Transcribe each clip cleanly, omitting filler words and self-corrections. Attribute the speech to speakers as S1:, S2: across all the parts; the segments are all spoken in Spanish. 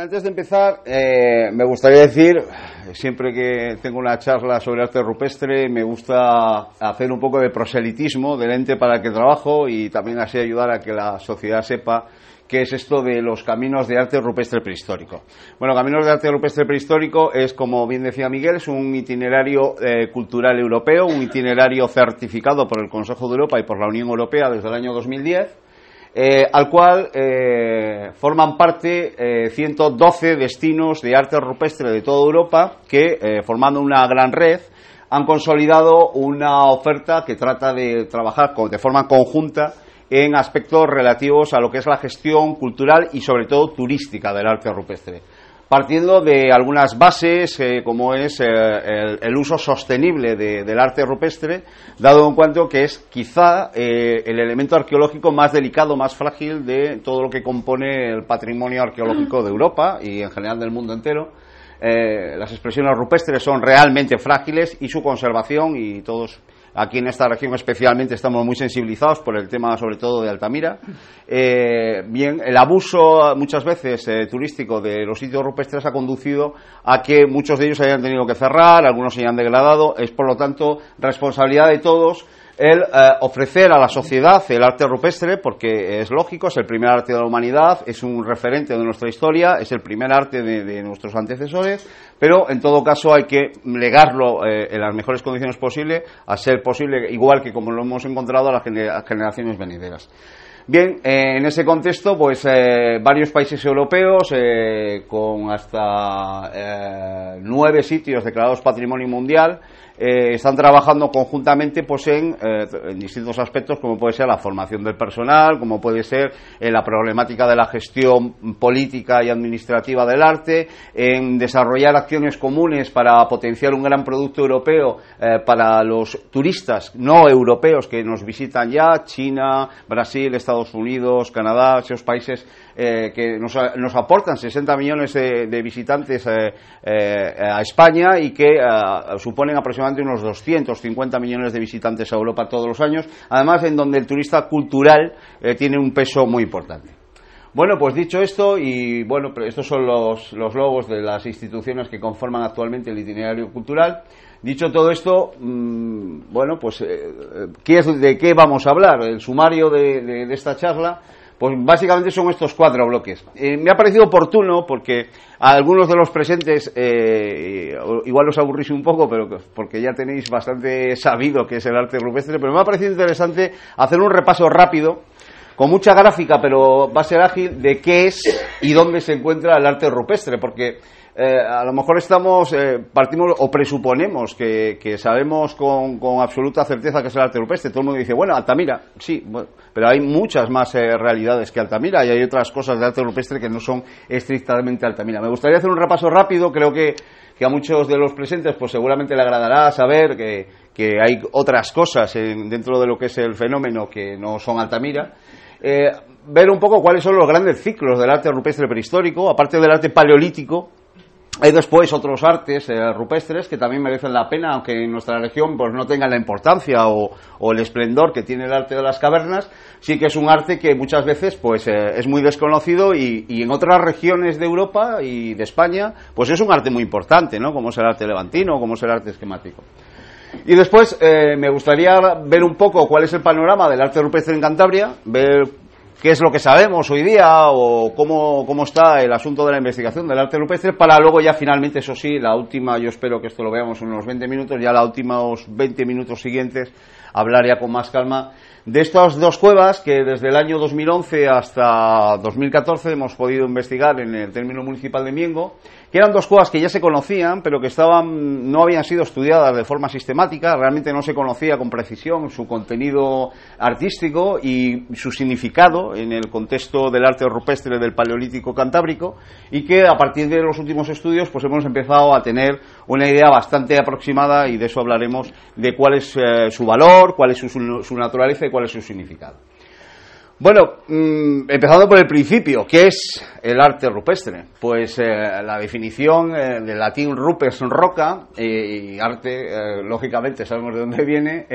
S1: antes de empezar, me gustaría decir, siempre que tengo una charla sobre arte rupestre, me gusta hacer un poco de proselitismo del ente para el que trabajo y también así ayudar a que la sociedad sepa qué es esto de los caminos de arte rupestre prehistórico. Bueno, Caminos de Arte Rupestre Prehistórico es, como bien decía Miguel, es un itinerario cultural europeo, un itinerario certificado por el Consejo de Europa y por la Unión Europea desde el año 2010, al cual forman parte 112 destinos de arte rupestre de toda Europa que, formando una gran red, han consolidado una oferta que trata de trabajar de forma conjunta en aspectos relativos a lo que es la gestión cultural y sobre todo turística del arte rupestre, partiendo de algunas bases como es el uso sostenible del arte rupestre, dado en cuenta que es quizá el elemento arqueológico más delicado, más frágil de todo lo que compone el patrimonio arqueológico de Europa y en general del mundo entero. Las expresiones rupestres son realmente frágiles y su conservación, y todos aquí en esta región especialmente estamos muy sensibilizados por el tema sobre todo de Altamira. Bien, el abuso muchas veces turístico de los sitios rupestres ha conducido a que muchos de ellos hayan tenido que cerrar, algunos se hayan degradado. Es por lo tanto responsabilidad de todos el ofrecer a la sociedad el arte rupestre, porque es lógico, es el primer arte de la humanidad, es un referente de nuestra historia, es el primer arte de nuestros antecesores, pero en todo caso hay que legarlo en las mejores condiciones posibles, a ser posible, igual que como lo hemos encontrado, a las generaciones venideras. Bien, en ese contexto, pues varios países europeos con hasta 9 sitios declarados Patrimonio Mundial están trabajando conjuntamente pues en distintos aspectos, como puede ser la formación del personal, como puede ser la problemática de la gestión política y administrativa del arte, en desarrollar acciones comunes para potenciar un gran producto europeo para los turistas no europeos que nos visitan ya, China, Brasil, Estados Unidos, Canadá, esos países que nos aportan 60 millones de visitantes a España y que suponen aproximadamente unos 250 millones de visitantes a Europa todos los años, además en donde el turista cultural tiene un peso muy importante. Bueno, pues dicho esto, y bueno, estos son los logos de las instituciones que conforman actualmente el itinerario cultural. Dicho todo esto, bueno, pues ¿de qué vamos a hablar? El sumario de esta charla, pues básicamente son estos 4 bloques. Me ha parecido oportuno porque a algunos de los presentes igual os aburrís un poco, pero porque ya tenéis bastante sabido qué es el arte rupestre, pero me ha parecido interesante hacer un repaso rápido, con mucha gráfica, pero va a ser ágil, de qué es y dónde se encuentra el arte rupestre, porque a lo mejor partimos o presuponemos que sabemos con absoluta certeza que es el arte rupestre. Todo el mundo dice, bueno, Altamira, sí, bueno, pero hay muchas más realidades que Altamira y hay otras cosas de arte rupestre que no son estrictamente Altamira. Me gustaría hacer un repaso rápido. Creo que a muchos de los presentes pues seguramente le agradará saber que hay otras cosas dentro de lo que es el fenómeno que no son Altamira. Ver un poco cuáles son los grandes ciclos del arte rupestre prehistórico, aparte del arte paleolítico. Hay después otros artes rupestres que también merecen la pena, aunque en nuestra región pues no tengan la importancia o el esplendor que tiene el arte de las cavernas. Sí que es un arte que muchas veces pues es muy desconocido y en otras regiones de Europa y de España pues es un arte muy importante, ¿no? Como es el arte levantino, como es el arte esquemático. Y después me gustaría ver un poco cuál es el panorama del arte rupestre en Cantabria, ver qué es lo que sabemos hoy día o cómo está el asunto de la investigación del arte rupestre, para luego ya finalmente, eso sí, la última, yo espero que esto lo veamos en unos 20 minutos, ya los últimos 20 minutos siguientes hablar ya con más calma de estas 2 cuevas que desde el año 2011 hasta 2014 hemos podido investigar en el término municipal de Miengo, que eran 2 cuevas que ya se conocían, pero que no habían sido estudiadas de forma sistemática. Realmente no se conocía con precisión su contenido artístico y su significado en el contexto del arte rupestre del Paleolítico Cantábrico, y que a partir de los últimos estudios pues hemos empezado a tener una idea bastante aproximada, y de eso hablaremos, de cuál es su valor, cuál es su naturaleza y cuál es su significado. Bueno, empezando por el principio, ¿qué es el arte rupestre? Pues la definición del latín rupes, roca, y arte, lógicamente sabemos de dónde viene,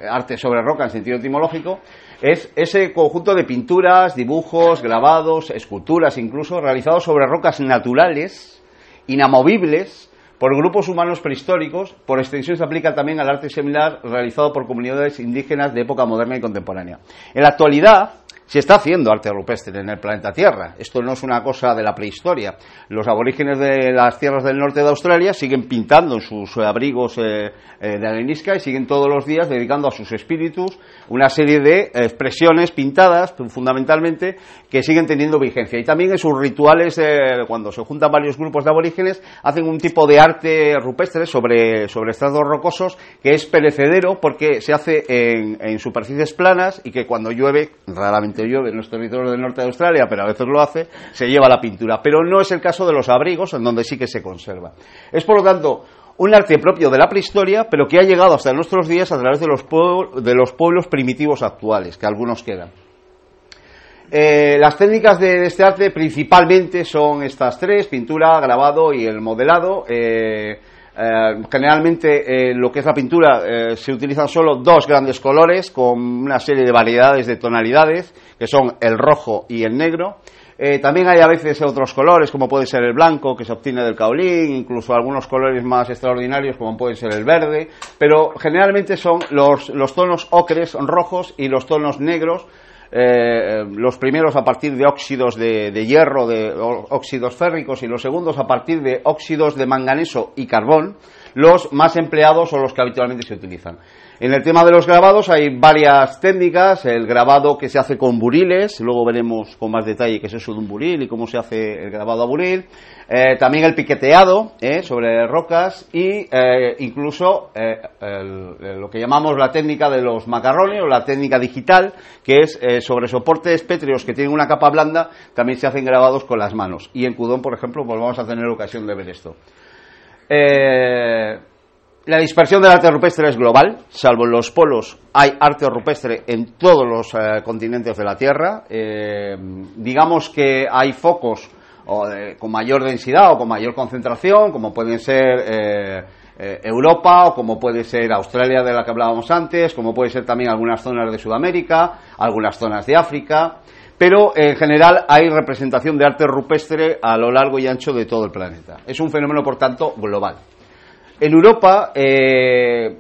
S1: arte sobre roca en sentido etimológico, es ese conjunto de pinturas, dibujos, grabados, esculturas incluso, realizados sobre rocas naturales, inamovibles, por grupos humanos prehistóricos. Por extensión se aplica también al arte similar realizado por comunidades indígenas de época moderna y contemporánea. En la actualidad se está haciendo arte rupestre en el planeta Tierra. Esto no es una cosa de la prehistoria. Los aborígenes de las tierras del norte de Australia siguen pintando en sus abrigos de arenisca y siguen todos los días dedicando a sus espíritus una serie de expresiones pintadas, fundamentalmente, que siguen teniendo vigencia. Y también en sus rituales, cuando se juntan varios grupos de aborígenes, hacen un tipo de arte rupestre sobre estratos rocosos que es perecedero porque se hace en superficies planas y que cuando llueve, raramente llueve en los territorios del norte de Australia, pero a veces lo hace, se lleva la pintura. Pero no es el caso de los abrigos, en donde sí que se conserva. Es, por lo tanto, un arte propio de la prehistoria, pero que ha llegado hasta nuestros días a través de los pueblos primitivos actuales, que algunos quedan. Las técnicas de este arte principalmente son estas tres: pintura, grabado y el modelado. Generalmente lo que es la pintura se utilizan solo dos grandes colores con una serie de variedades de tonalidades, que son el rojo y el negro. También hay a veces otros colores, como puede ser el blanco, que se obtiene del caolín, incluso algunos colores más extraordinarios, como puede ser el verde, pero generalmente son los tonos ocres, rojos, y los tonos negros, los primeros a partir de óxidos de hierro, de óxidos férricos, y los segundos a partir de óxidos de manganeso y carbón, los más empleados o los que habitualmente se utilizan. En el tema de los grabados hay varias técnicas: el grabado que se hace con buriles, luego veremos con más detalle qué es eso de un buril y cómo se hace el grabado a buril, también el piqueteado sobre rocas, y incluso lo que llamamos la técnica de los macarrones o la técnica digital, que es sobre soportes pétreos que tienen una capa blanda, también se hacen grabados con las manos. Y en Cudón, por ejemplo, pues vamos a tener ocasión de ver esto. La dispersión del arte rupestre es global, salvo en los polos hay arte rupestre en todos los continentes de la Tierra. Digamos que hay focos con mayor densidad o con mayor concentración, como pueden ser Europa, o como puede ser Australia, de la que hablábamos antes, como puede ser también algunas zonas de Sudamérica, algunas zonas de África, pero en general hay representación de arte rupestre a lo largo y ancho de todo el planeta. Es un fenómeno, por tanto, global. En Europa es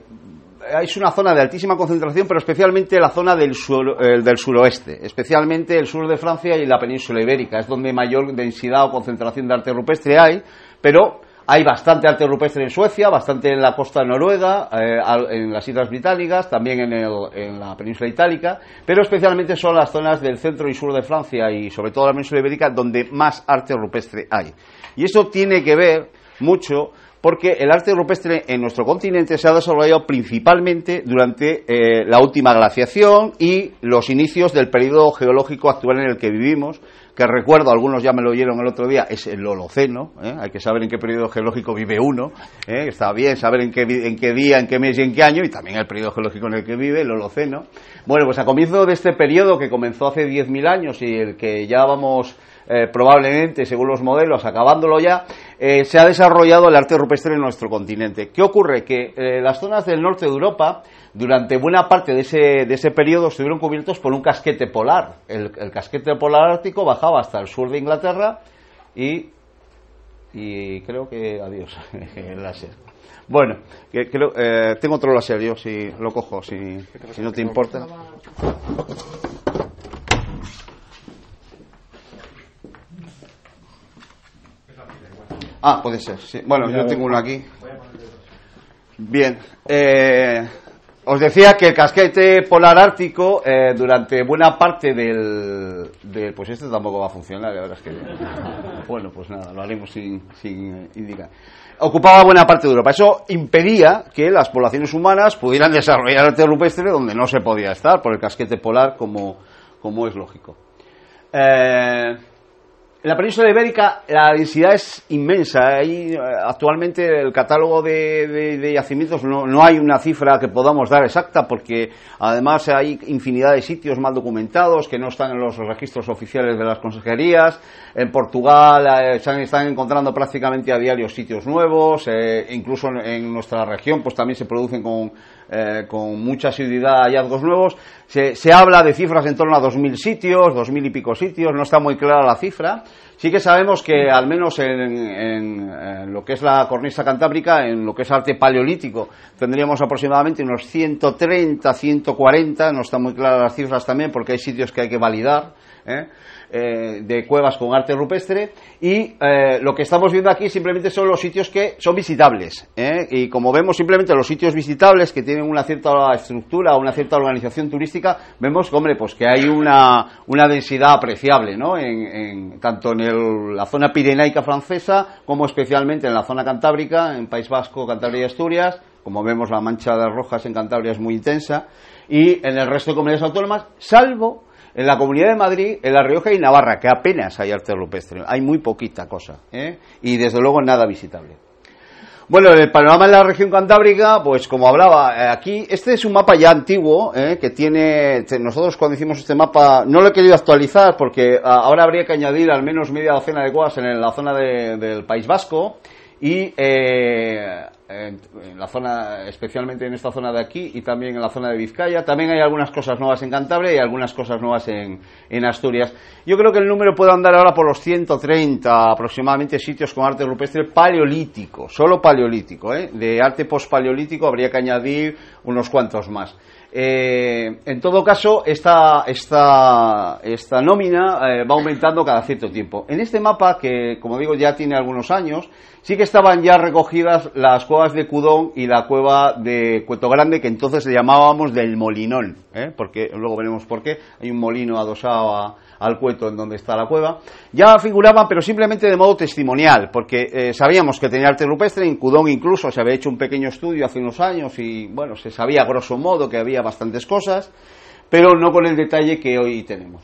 S1: una zona de altísima concentración, pero especialmente la zona del suroeste, especialmente el sur de Francia y la península ibérica, es donde mayor densidad o concentración de arte rupestre hay, pero hay bastante arte rupestre en Suecia, bastante en la costa noruega, en las Islas Británicas, también en la península itálica, pero especialmente son las zonas del centro y sur de Francia y sobre todo la península ibérica donde más arte rupestre hay. Y eso tiene que ver mucho porque el arte rupestre en nuestro continente se ha desarrollado principalmente durante la última glaciación y los inicios del periodo geológico actual en el que vivimos, que recuerdo, algunos ya me lo oyeron el otro día, es el Holoceno. Hay que saber en qué periodo geológico vive uno, está bien saber en qué día, en qué mes y en qué año, y también el periodo geológico en el que vive, el Holoceno. Bueno, pues a comienzo de este periodo, que comenzó hace 10.000 años y el que ya vamos probablemente, según los modelos, acabándolo ya, se ha desarrollado el arte rupestre en nuestro continente. ¿Qué ocurre? Que las zonas del norte de Europa, durante buena parte de ese periodo, estuvieron cubiertos por un casquete polar. El casquete polar ártico bajaba hasta el sur de Inglaterra y creo que adiós el láser. Bueno, tengo otro láser, yo si lo cojo, si no te importa. Puede ser, sí. Bueno, yo tengo uno aquí. Bien. Os decía que el casquete polar ártico, durante buena parte pues este tampoco va a funcionar, la verdad es que... Bueno, pues nada, lo haremos sin indicar. Ocupaba buena parte de Europa. Eso impedía que las poblaciones humanas pudieran desarrollar arte rupestre donde no se podía estar, por el casquete polar, como es lógico. En la península ibérica la densidad es inmensa. Hay, actualmente el catálogo de yacimientos no hay una cifra que podamos dar exacta, porque además hay infinidad de sitios mal documentados que no están en los registros oficiales de las consejerías. En Portugal se están encontrando prácticamente a diario sitios nuevos, incluso en nuestra región pues también se producen con mucha asiduidad hallazgos nuevos. Se habla de cifras en torno a 2.000 sitios, 2.000 y pico sitios, no está muy clara la cifra. Sí que sabemos que al menos en lo que es la cornisa cantábrica, en lo que es arte paleolítico, tendríamos aproximadamente unos 130, 140, no están muy claras las cifras también porque hay sitios que hay que validar, de cuevas con arte rupestre, y lo que estamos viendo aquí simplemente son los sitios que son visitables, y como vemos simplemente los sitios visitables que tienen una cierta estructura, una cierta organización turística, vemos que, hombre, pues que hay una densidad apreciable, ¿no? Tanto en la zona pirenaica francesa como especialmente en la zona cantábrica, en País Vasco, Cantabria y Asturias. Como vemos, la mancha de rojas en Cantabria es muy intensa, y en el resto de comunidades autónomas, salvo en la Comunidad de Madrid, en La Rioja y Navarra, que apenas hay arte rupestre, hay muy poquita cosa, y desde luego nada visitable. Bueno, el panorama en la región cantábrica, pues como hablaba, aquí, este es un mapa ya antiguo, que tiene, nosotros cuando hicimos este mapa, no lo he querido actualizar porque ahora habría que añadir al menos media docena de cuevas en la zona del País Vasco, y en la zona, especialmente en esta zona de aquí, y también en la zona de Vizcaya. También hay algunas cosas nuevas en Cantabria y algunas cosas nuevas en Asturias. Yo creo que el número puede andar ahora por los 130 aproximadamente sitios con arte rupestre paleolítico, solo paleolítico, de arte pospaleolítico habría que añadir unos cuantos más. En todo caso, esta nómina va aumentando cada cierto tiempo. En este mapa, que como digo ya tiene algunos años, sí que estaban ya recogidas las cuevas de Cudón y la cueva de Cueto Grande, que entonces le llamábamos del Molinón, porque luego veremos por qué. Hay un molino adosado al Cueto en donde está la cueva. Ya figuraban, pero simplemente de modo testimonial, porque sabíamos que tenía arte rupestre. En Cudón incluso se había hecho un pequeño estudio hace unos años y bueno, se sabía grosso modo que había bastantes cosas, pero no con el detalle que hoy tenemos.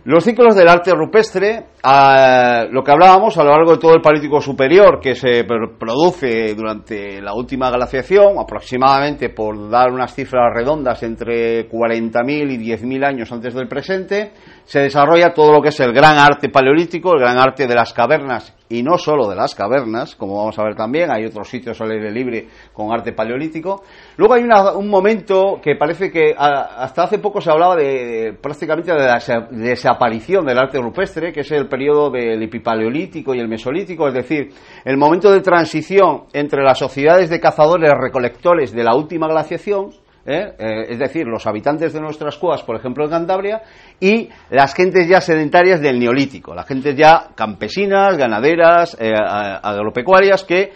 S1: Los ciclos del arte rupestre, lo que hablábamos a lo largo de todo el Paleolítico Superior, que se produce durante la última glaciación, aproximadamente, por dar unas cifras redondas, entre 40.000 y 10.000 años antes del presente, se desarrolla todo lo que es el gran arte paleolítico, el gran arte de las cavernas, y no solo de las cavernas, como vamos a ver también, hay otros sitios al aire libre con arte paleolítico. Luego hay un momento que parece que hasta hace poco se hablaba prácticamente de la desaparición del arte rupestre, que es el periodo del epipaleolítico y el mesolítico, es decir, el momento de transición entre las sociedades de cazadores-recolectores de la última glaciación, es decir, los habitantes de nuestras cuevas, por ejemplo en Cantabria, y las gentes ya sedentarias del Neolítico, las gentes ya campesinas, ganaderas, agropecuarias, que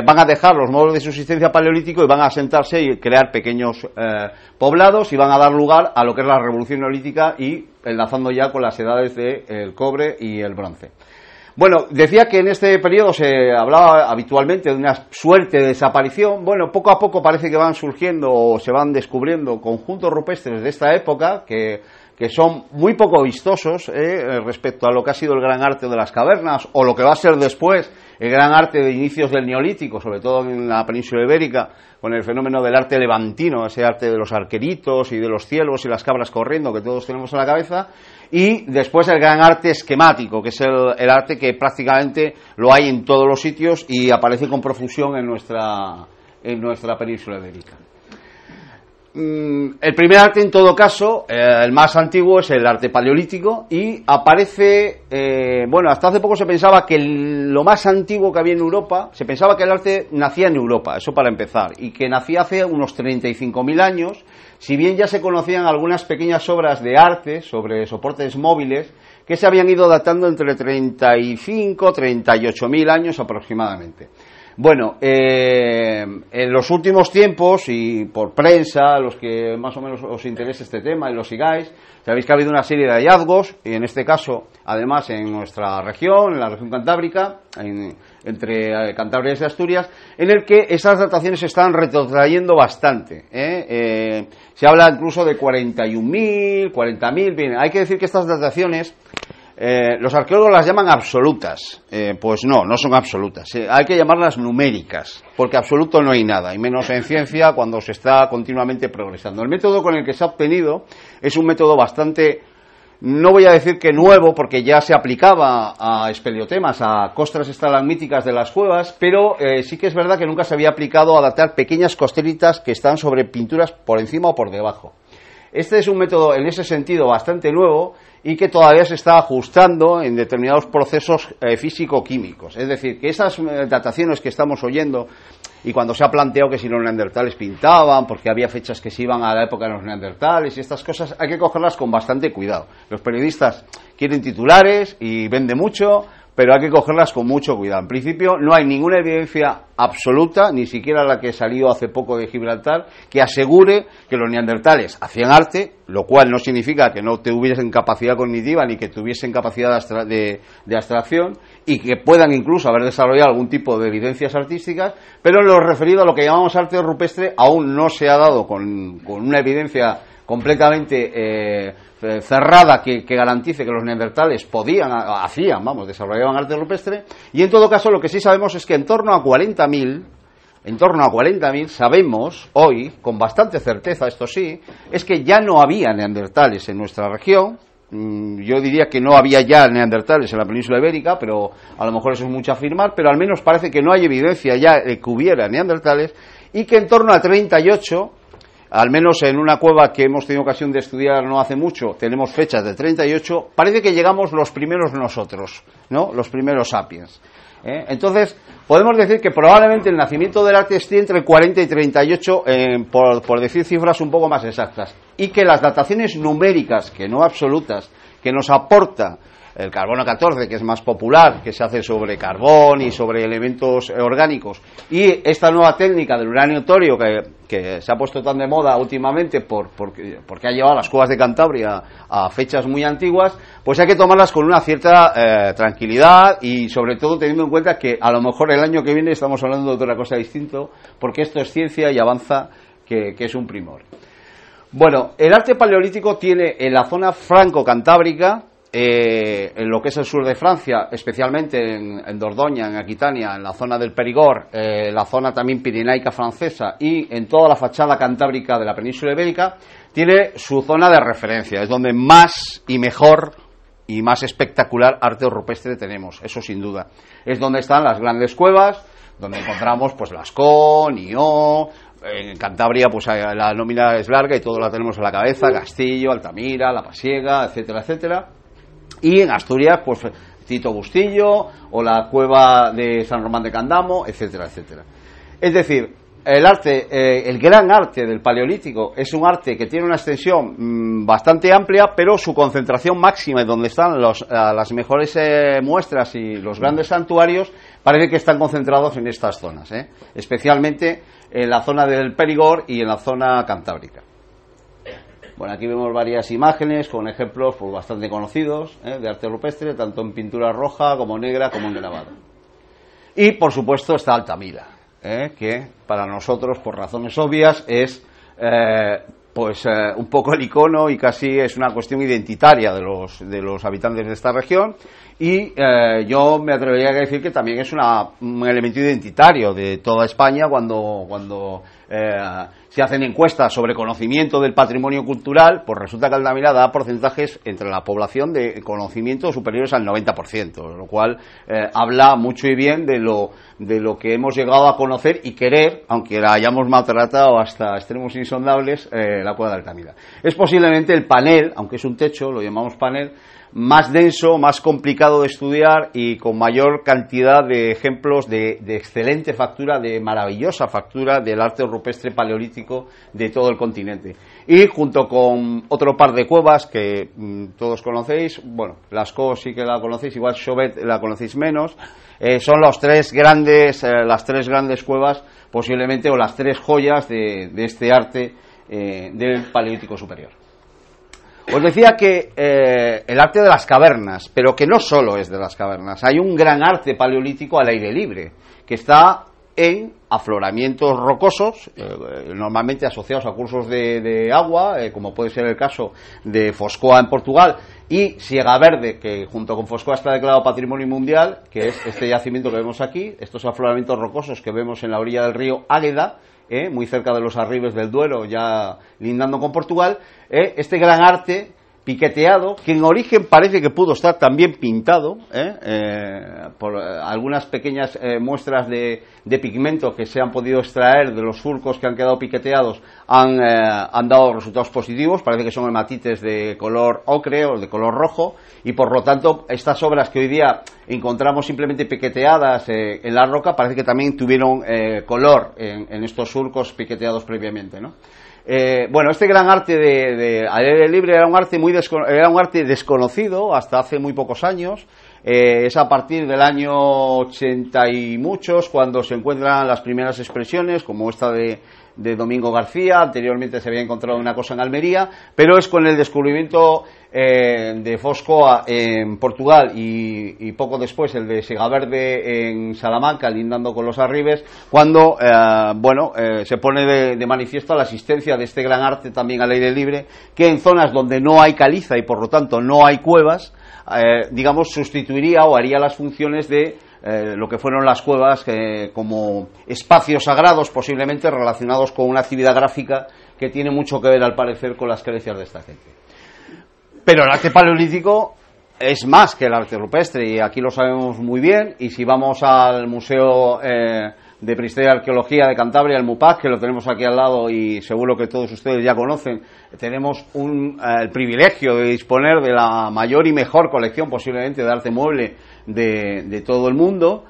S1: van a dejar los modos de subsistencia paleolítico y van a asentarse y crear pequeños poblados, y van a dar lugar a lo que es la revolución neolítica, y enlazando ya con las edades del cobre y el bronce. Bueno, decía que en este periodo se hablaba habitualmente de una suerte de desaparición. Bueno, poco a poco parece que van surgiendo o se van descubriendo conjuntos rupestres de esta época que son muy poco vistosos respecto a lo que ha sido el gran arte de las cavernas, o lo que va a ser después el gran arte de inicios del Neolítico, sobre todo en la península ibérica, con el fenómeno del arte levantino, ese arte de los arqueritos y de los cielos y las cabras corriendo que todos tenemos en la cabeza, y después el gran arte esquemático, que es el arte que prácticamente lo hay en todos los sitios y aparece con profusión en nuestra península ibérica. El primer arte, en todo caso, el más antiguo, es el arte paleolítico, y aparece, hasta hace poco se pensaba que lo más antiguo que había en Europa, se pensaba que el arte nacía en Europa, eso para empezar, y que nacía hace unos 35.000 años, si bien ya se conocían algunas pequeñas obras de arte sobre soportes móviles que se habían ido datando entre 35 y 38.000 años aproximadamente. Bueno, en los últimos tiempos, y por prensa, los que más o menos os interese este tema y lo sigáis, sabéis que ha habido una serie de hallazgos, y en este caso, además, en nuestra región, en la región cantábrica, entre Cantabria y Asturias, en el que esas dataciones se están retrotrayendo bastante. Se habla incluso de 41.000, 40.000. Bien, hay que decir que estas dataciones Los arqueólogos las llaman absolutas. Pues no, no son absolutas. Hay que llamarlas numéricas, porque absoluto no hay nada, y menos en ciencia cuando se está continuamente progresando. El método con el que se ha obtenido es un método bastante, no voy a decir que nuevo, porque ya se aplicaba a espeleotemas, a costras estalagmíticas de las cuevas, pero sí que es verdad que nunca se había aplicado a datar pequeñas costeritas que están sobre pinturas por encima o por debajo. Este es un método en ese sentido bastante nuevo y que todavía se está ajustando en determinados procesos físico-químicos. Es decir, que esas dataciones que estamos oyendo, y cuando se ha planteado que si los neandertales pintaban, porque había fechas que se iban a la época de los neandertales y estas cosas, hay que cogerlas con bastante cuidado. Los periodistas quieren titulares y vende mucho, pero hay que cogerlas con mucho cuidado. En principio no hay ninguna evidencia absoluta, ni siquiera la que salió hace poco de Gibraltar, que asegure que los neandertales hacían arte, lo cual no significa que no tuviesen capacidad cognitiva ni que tuviesen capacidad de abstracción, y que puedan incluso haber desarrollado algún tipo de evidencias artísticas, pero en lo referido a lo que llamamos arte rupestre aún no se ha dado con una evidencia completamente cerrada que garantice que los neandertales desarrollaban arte rupestre. Y en todo caso lo que sí sabemos es que en torno a 40.000 sabemos hoy, con bastante certeza, esto sí, es que ya no había neandertales en nuestra región. Yo diría que no había ya neandertales en la península ibérica, pero a lo mejor eso es mucho afirmar, pero al menos parece que no hay evidencia ya de que hubiera neandertales, y que en torno a 38, al menos en una cueva que hemos tenido ocasión de estudiar no hace mucho, tenemos fechas de 38, parece que llegamos los primeros nosotros, ¿no? Los primeros sapiens. Entonces, podemos decir que probablemente el nacimiento del arte esté entre 40 y 38, por decir cifras un poco más exactas, y que las dataciones numéricas, que no absolutas, que nos aporta el carbono 14, que es más popular, que se hace sobre carbón y sobre elementos orgánicos, y esta nueva técnica del uranio torio que se ha puesto tan de moda últimamente porque ha llevado a las cuevas de Cantabria a fechas muy antiguas, pues hay que tomarlas con una cierta tranquilidad, y sobre todo teniendo en cuenta que a lo mejor el año que viene estamos hablando de otra cosa distinta, porque esto es ciencia y avanza, que es un primor. Bueno, el arte paleolítico tiene en la zona franco-cantábrica, en lo que es el sur de Francia, especialmente en Dordoña, en Aquitania, en la zona del Perigord, la zona también pirenaica francesa, y en toda la fachada cantábrica de la península ibérica, tiene su zona de referencia. Es donde más y mejor y más espectacular arte rupestre tenemos, eso sin duda. Es donde están las grandes cuevas, donde encontramos pues Lascaux, Niort. En Cantabria pues la nómina es larga y todo la tenemos en la cabeza: Castillo, Altamira, La Pasiega, etcétera, etcétera. Y en Asturias, pues Tito Bustillo o la cueva de San Román de Candamo, etcétera, etcétera. Es decir, el arte, el gran arte del Paleolítico es un arte que tiene una extensión bastante amplia, pero su concentración máxima, donde están las mejores muestras y los grandes santuarios, parece que están concentrados en estas zonas, especialmente en la zona del Perigord y en la zona cantábrica. Bueno, aquí vemos varias imágenes con ejemplos pues bastante conocidos de arte rupestre, tanto en pintura roja como negra como en grabado. Y por supuesto está Altamira, que para nosotros, por razones obvias, es un poco el icono, y casi es una cuestión identitaria de los habitantes de esta región. Y yo me atrevería a decir que también es un elemento identitario de toda España cuando se hacen encuestas sobre conocimiento del patrimonio cultural, pues resulta que Altamira da porcentajes entre la población de conocimiento superiores al 90%, lo cual habla mucho y bien de lo que hemos llegado a conocer y querer, aunque la hayamos maltratado hasta extremos insondables, la cueva de Altamira. Es posiblemente el panel, aunque es un techo, lo llamamos panel, más denso, más complicado de estudiar y con mayor cantidad de ejemplos de excelente factura, de maravillosa factura del arte rupestre paleolítico de todo el continente. Y junto con otro par de cuevas que todos conocéis, bueno, Lascaux sí que la conocéis, igual Chauvet la conocéis menos, son las tres grandes cuevas posiblemente, o las tres joyas de este arte del Paleolítico superior. Os decía que el arte de las cavernas, pero que no solo es de las cavernas, hay un gran arte paleolítico al aire libre, que está en afloramientos rocosos, normalmente asociados a cursos de agua, como puede ser el caso de Foscoa en Portugal, y Siega Verde, que junto con Foscoa está declarado Patrimonio Mundial, que es este yacimiento que vemos aquí, estos afloramientos rocosos que vemos en la orilla del río Águeda, muy cerca de los arribes del Duero, ya lindando con Portugal, este gran arte piqueteado, que en origen parece que pudo estar también pintado, por algunas pequeñas muestras de pigmento que se han podido extraer de los surcos que han quedado piqueteados, han dado resultados positivos. Parece que son hematites de color ocre o de color rojo, y por lo tanto estas obras que hoy día encontramos simplemente piqueteadas en la roca, parece que también tuvieron color en estos surcos piqueteados previamente, ¿no? Bueno, este gran arte al aire libre era un arte desconocido hasta hace muy pocos años. Es a partir del año 80 y muchos cuando se encuentran las primeras expresiones, como esta de Domingo García. Anteriormente se había encontrado una cosa en Almería, pero es con el descubrimiento de Foscoa en Portugal y poco después el de Siega Verde en Salamanca, lindando con los Arribes, cuando se pone de manifiesto la existencia de este gran arte también al aire libre, que en zonas donde no hay caliza y por lo tanto no hay cuevas, sustituiría o haría las funciones de lo que fueron las cuevas, como espacios sagrados, posiblemente relacionados con una actividad gráfica que tiene mucho que ver, al parecer, con las creencias de esta gente. Pero el arte paleolítico es más que el arte rupestre, y aquí lo sabemos muy bien. Y si vamos al Museo de Prehistoria y Arqueología de Cantabria, el MUPAC, que lo tenemos aquí al lado y seguro que todos ustedes ya conocen, tenemos el privilegio de disponer de la mayor y mejor colección posiblemente de arte mueble de todo el mundo.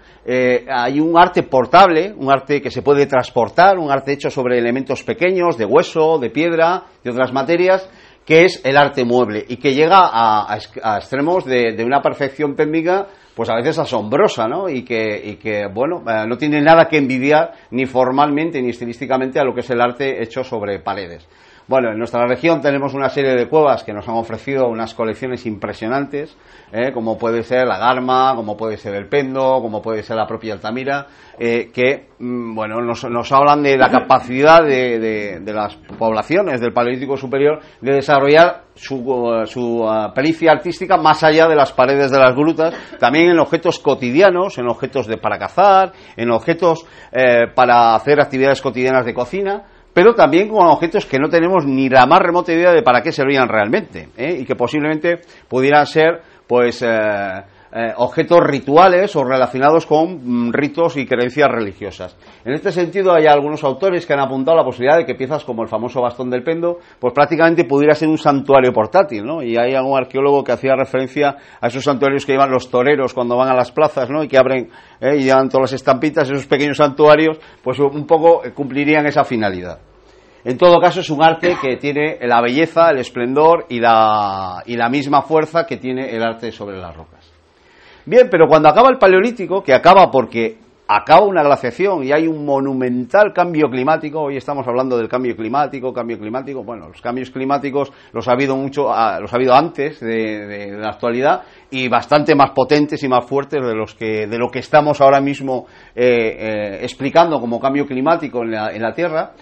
S1: Hay un arte portable, un arte que se puede transportar, un arte hecho sobre elementos pequeños, de hueso, de piedra, de otras materias, que es el arte mueble, y que llega a extremos de una perfección técnica, pues a veces asombrosa, ¿no? Y que no tiene nada que envidiar ni formalmente ni estilísticamente a lo que es el arte hecho sobre paredes. Bueno, en nuestra región tenemos una serie de cuevas que nos han ofrecido unas colecciones impresionantes, como puede ser la Garma, como puede ser el Pendo, como puede ser la propia Altamira, que nos hablan de la capacidad de las poblaciones del Paleolítico Superior de desarrollar su pericia artística más allá de las paredes de las grutas, también en objetos cotidianos, en objetos para cazar, en objetos para hacer actividades cotidianas de cocina, pero también con objetos que no tenemos ni la más remota idea de para qué servían realmente, y que posiblemente pudieran ser objetos rituales o relacionados con ritos y creencias religiosas. En este sentido, hay algunos autores que han apuntado la posibilidad de que piezas como el famoso bastón del Pendo, pues prácticamente pudiera ser un santuario portátil, ¿no? Y hay algún arqueólogo que hacía referencia a esos santuarios que llevan los toreros cuando van a las plazas, ¿no? Y que abren y llevan todas las estampitas, esos pequeños santuarios, pues un poco cumplirían esa finalidad. En todo caso, es un arte que tiene la belleza, el esplendor y la misma fuerza que tiene el arte sobre las rocas. Bien, pero cuando acaba el Paleolítico, que acaba porque acaba una glaciación y hay un monumental cambio climático, hoy estamos hablando del cambio climático, bueno, los cambios climáticos los ha habido antes de la actualidad, y bastante más potentes y más fuertes de lo que estamos ahora mismo explicando como cambio climático en la Tierra.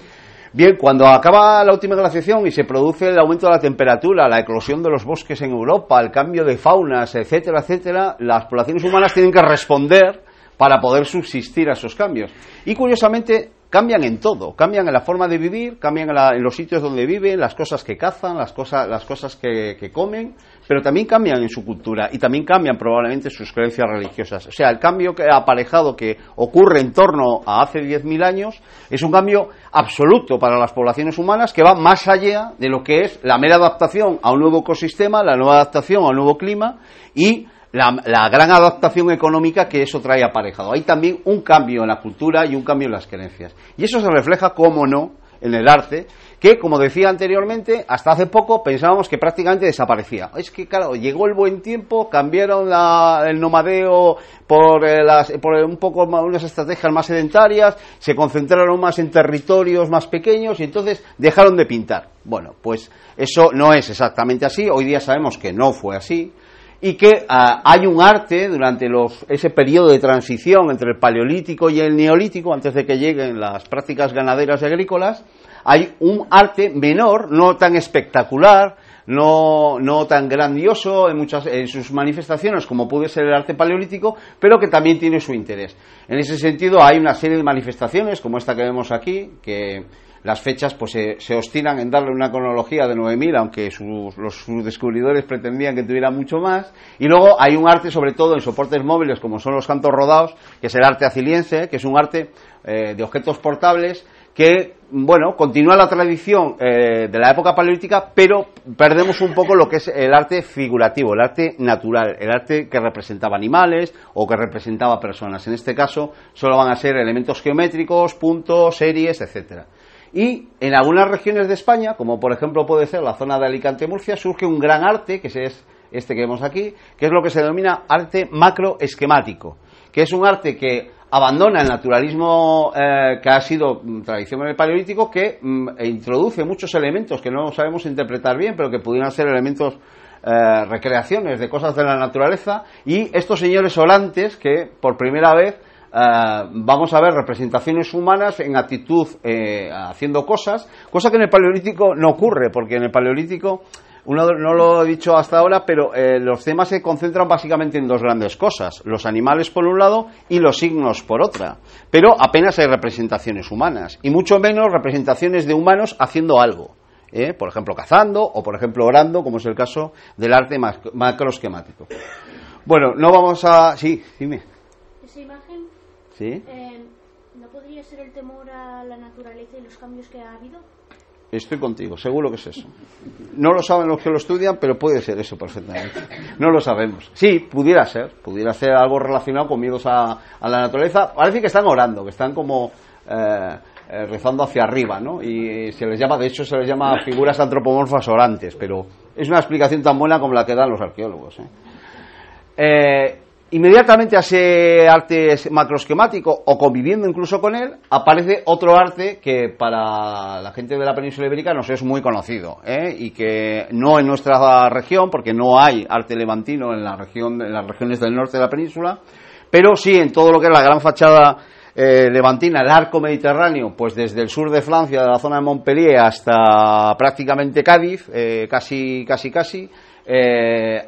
S1: Bien, cuando acaba la última glaciación y se produce el aumento de la temperatura, la eclosión de los bosques en Europa, el cambio de faunas, etcétera, etcétera, las poblaciones humanas tienen que responder para poder subsistir a esos cambios. Y curiosamente cambian en todo, cambian en la forma de vivir, cambian en los sitios donde viven, las cosas que cazan, las cosas que comen, pero también cambian en su cultura y también cambian probablemente sus creencias religiosas. O sea, el cambio que aparejado que ocurre en torno a hace 10.000 años es un cambio absoluto para las poblaciones humanas, que va más allá de lo que es la mera adaptación a un nuevo ecosistema, la nueva adaptación a un nuevo clima y la gran adaptación económica que eso trae aparejado. Hay también un cambio en la cultura y un cambio en las creencias. Y eso se refleja, cómo no, en el arte, que, como decía anteriormente, hasta hace poco pensábamos que prácticamente desaparecía. Es que, claro, llegó el buen tiempo, cambiaron el nomadeo por un poco unas estrategias más sedentarias, se concentraron más en territorios más pequeños y entonces dejaron de pintar. Bueno, pues eso no es exactamente así. Hoy día sabemos que no fue así. y que hay un arte durante ese periodo de transición entre el paleolítico y el neolítico, antes de que lleguen las prácticas ganaderas y agrícolas, hay un arte menor, no tan espectacular, no tan grandioso en sus manifestaciones como puede ser el arte paleolítico, pero que también tiene su interés. En ese sentido hay una serie de manifestaciones, como esta que vemos aquí, que las fechas pues se obstinan en darle una cronología de 9000, aunque sus descubridores pretendían que tuviera mucho más. Y luego hay un arte, sobre todo en soportes móviles, como son los cantos rodados, que es el arte aciliense, que es un arte de objetos portables que, bueno, continúa la tradición de la época paleolítica, pero perdemos un poco lo que es el arte figurativo, el arte natural, el arte que representaba animales o que representaba personas. En este caso solo van a ser elementos geométricos, puntos, series, etcétera. Y en algunas regiones de España, como por ejemplo puede ser la zona de Alicante-Murcia, surge un gran arte, que es este que vemos aquí, que es lo que se denomina arte macroesquemático, que es un arte que abandona el naturalismo que ha sido tradición en el paleolítico, que introduce muchos elementos que no sabemos interpretar bien, pero que pudieran ser elementos recreaciones de cosas de la naturaleza, y estos señores orantes que por primera vez vamos a ver representaciones humanas en actitud haciendo cosas, cosa que en el paleolítico no ocurre, porque en el paleolítico, no lo he dicho hasta ahora, pero los temas se concentran básicamente en dos grandes cosas: los animales por un lado y los signos por otra, pero apenas hay representaciones humanas, y mucho menos representaciones de humanos haciendo algo, por ejemplo cazando o por ejemplo orando, como es el caso del arte macroesquemático. Bueno, no vamos a... Sí, dime.
S2: Esa imagen,
S1: ¿sí?
S2: ¿No podría ser el temor a la naturaleza y los cambios que ha habido?
S1: Estoy contigo, seguro que es eso. No lo saben los que lo estudian, pero puede ser eso perfectamente. No lo sabemos. Sí, pudiera ser algo relacionado con miedos a la naturaleza. Parece que están orando, que están como rezando hacia arriba, ¿no? Y se les llama figuras antropomorfas orantes, pero es una explicación tan buena como la que dan los arqueólogos, Inmediatamente a ese arte macroesquemático, o conviviendo incluso con él, aparece otro arte que para la gente de la península ibérica nos es muy conocido, y que no en nuestra región, porque no hay arte levantino en las regiones del norte de la península, pero sí en todo lo que es la gran fachada levantina, el arco mediterráneo, pues desde el sur de Francia, de la zona de Montpellier hasta prácticamente Cádiz, casi,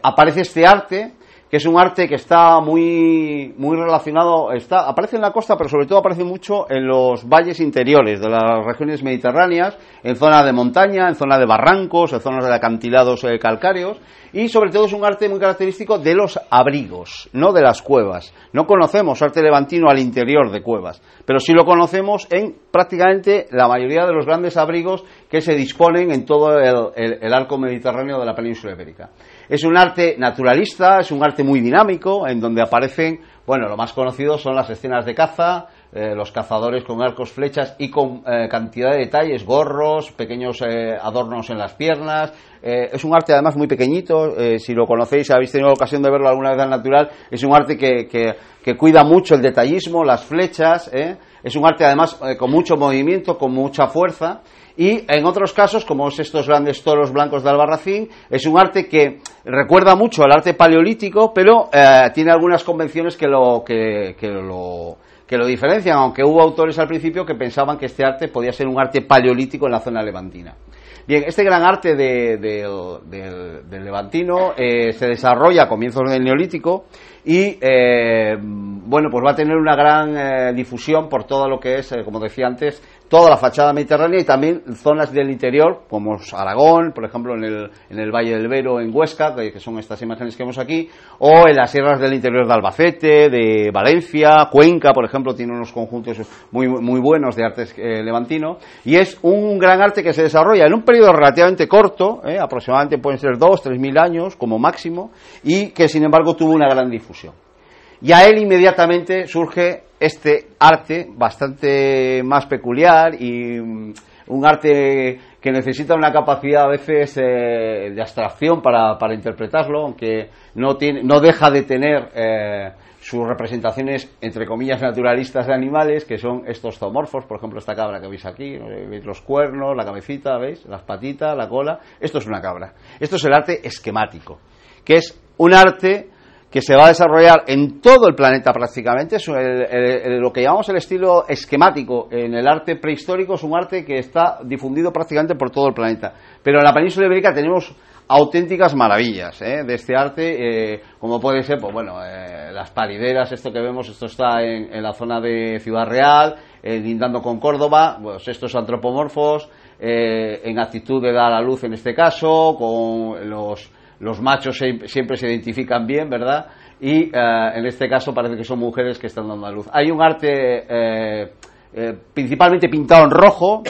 S1: aparece este arte, que es un arte que está muy relacionado, aparece en la costa, pero sobre todo aparece mucho en los valles interiores de las regiones mediterráneas, en zona de montaña, en zona de barrancos, en zonas de acantilados calcáreos, y sobre todo es un arte muy característico de los abrigos, no de las cuevas. No conocemos arte levantino al interior de cuevas, pero sí lo conocemos en prácticamente la mayoría de los grandes abrigos que se disponen en todo el arco mediterráneo de la península ibérica. Es un arte naturalista, es un arte muy dinámico, en donde aparecen, bueno, lo más conocido son las escenas de caza, los cazadores con arcos, flechas y con cantidad de detalles, gorros, pequeños adornos en las piernas. Es un arte además muy pequeñito, si lo conocéis, habéis tenido ocasión de verlo alguna vez al natural, es un arte que cuida mucho el detallismo, las flechas, es un arte además con mucho movimiento, con mucha fuerza. Y en otros casos, como es estos grandes toros blancos de Albarracín, es un arte que recuerda mucho al arte paleolítico, pero tiene algunas convenciones que lo diferencian, aunque hubo autores al principio que pensaban que este arte podía ser un arte paleolítico en la zona levantina. Bien, este gran arte del levantino se desarrolla a comienzos del neolítico y bueno, pues va a tener una gran difusión por todo lo que es, como decía antes, toda la fachada mediterránea y también zonas del interior, como Aragón, por ejemplo, en el Valle del Vero, en Huesca, que son estas imágenes que vemos aquí, o en las sierras del interior de Albacete, de Valencia, Cuenca, por ejemplo, tiene unos conjuntos muy buenos de arte levantino, y es un gran arte que se desarrolla en un periodo relativamente corto, aproximadamente pueden ser 2.000-3.000 años como máximo, y que sin embargo tuvo una gran difusión. Y a él inmediatamente surge este arte bastante más peculiar y un arte que necesita una capacidad a veces de abstracción para interpretarlo, aunque no deja de tener sus representaciones entre comillas naturalistas de animales, que son estos zoomorfos, por ejemplo esta cabra que veis aquí, veis los cuernos, la cabecita, veis las patitas, la cola. Esto es una cabra. Esto es el arte esquemático, que es un arte que se va a desarrollar en todo el planeta prácticamente. Es lo que llamamos el estilo esquemático en el arte prehistórico, es un arte que está difundido prácticamente por todo el planeta. Pero en la península ibérica tenemos auténticas maravillas de este arte, como puede ser, pues bueno, las parideras, esto que vemos, esto está en la zona de Ciudad Real, lindando con Córdoba, pues estos antropomorfos, en actitud de dar a luz en este caso, con los machos siempre se identifican bien, ¿verdad? Y en este caso parece que son mujeres que están dando a luz. Hay un arte principalmente pintado en rojo,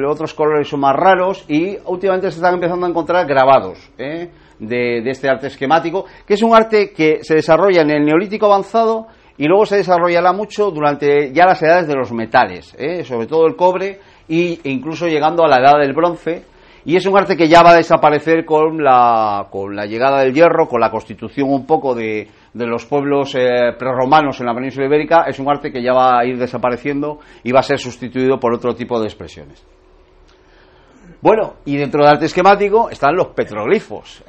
S1: otros colores son más raros, y últimamente se están empezando a encontrar grabados de este arte esquemático, que es un arte que se desarrolla en el Neolítico avanzado y luego se desarrollará mucho durante ya las edades de los metales, sobre todo el cobre, e incluso llegando a la edad del bronce. Y es un arte que ya va a desaparecer con la llegada del hierro, con la constitución un poco de los pueblos prerromanos en la península ibérica. Es un arte que ya va a ir desapareciendo y va a ser sustituido por otro tipo de expresiones. Bueno, y dentro del arte esquemático están los petroglifos,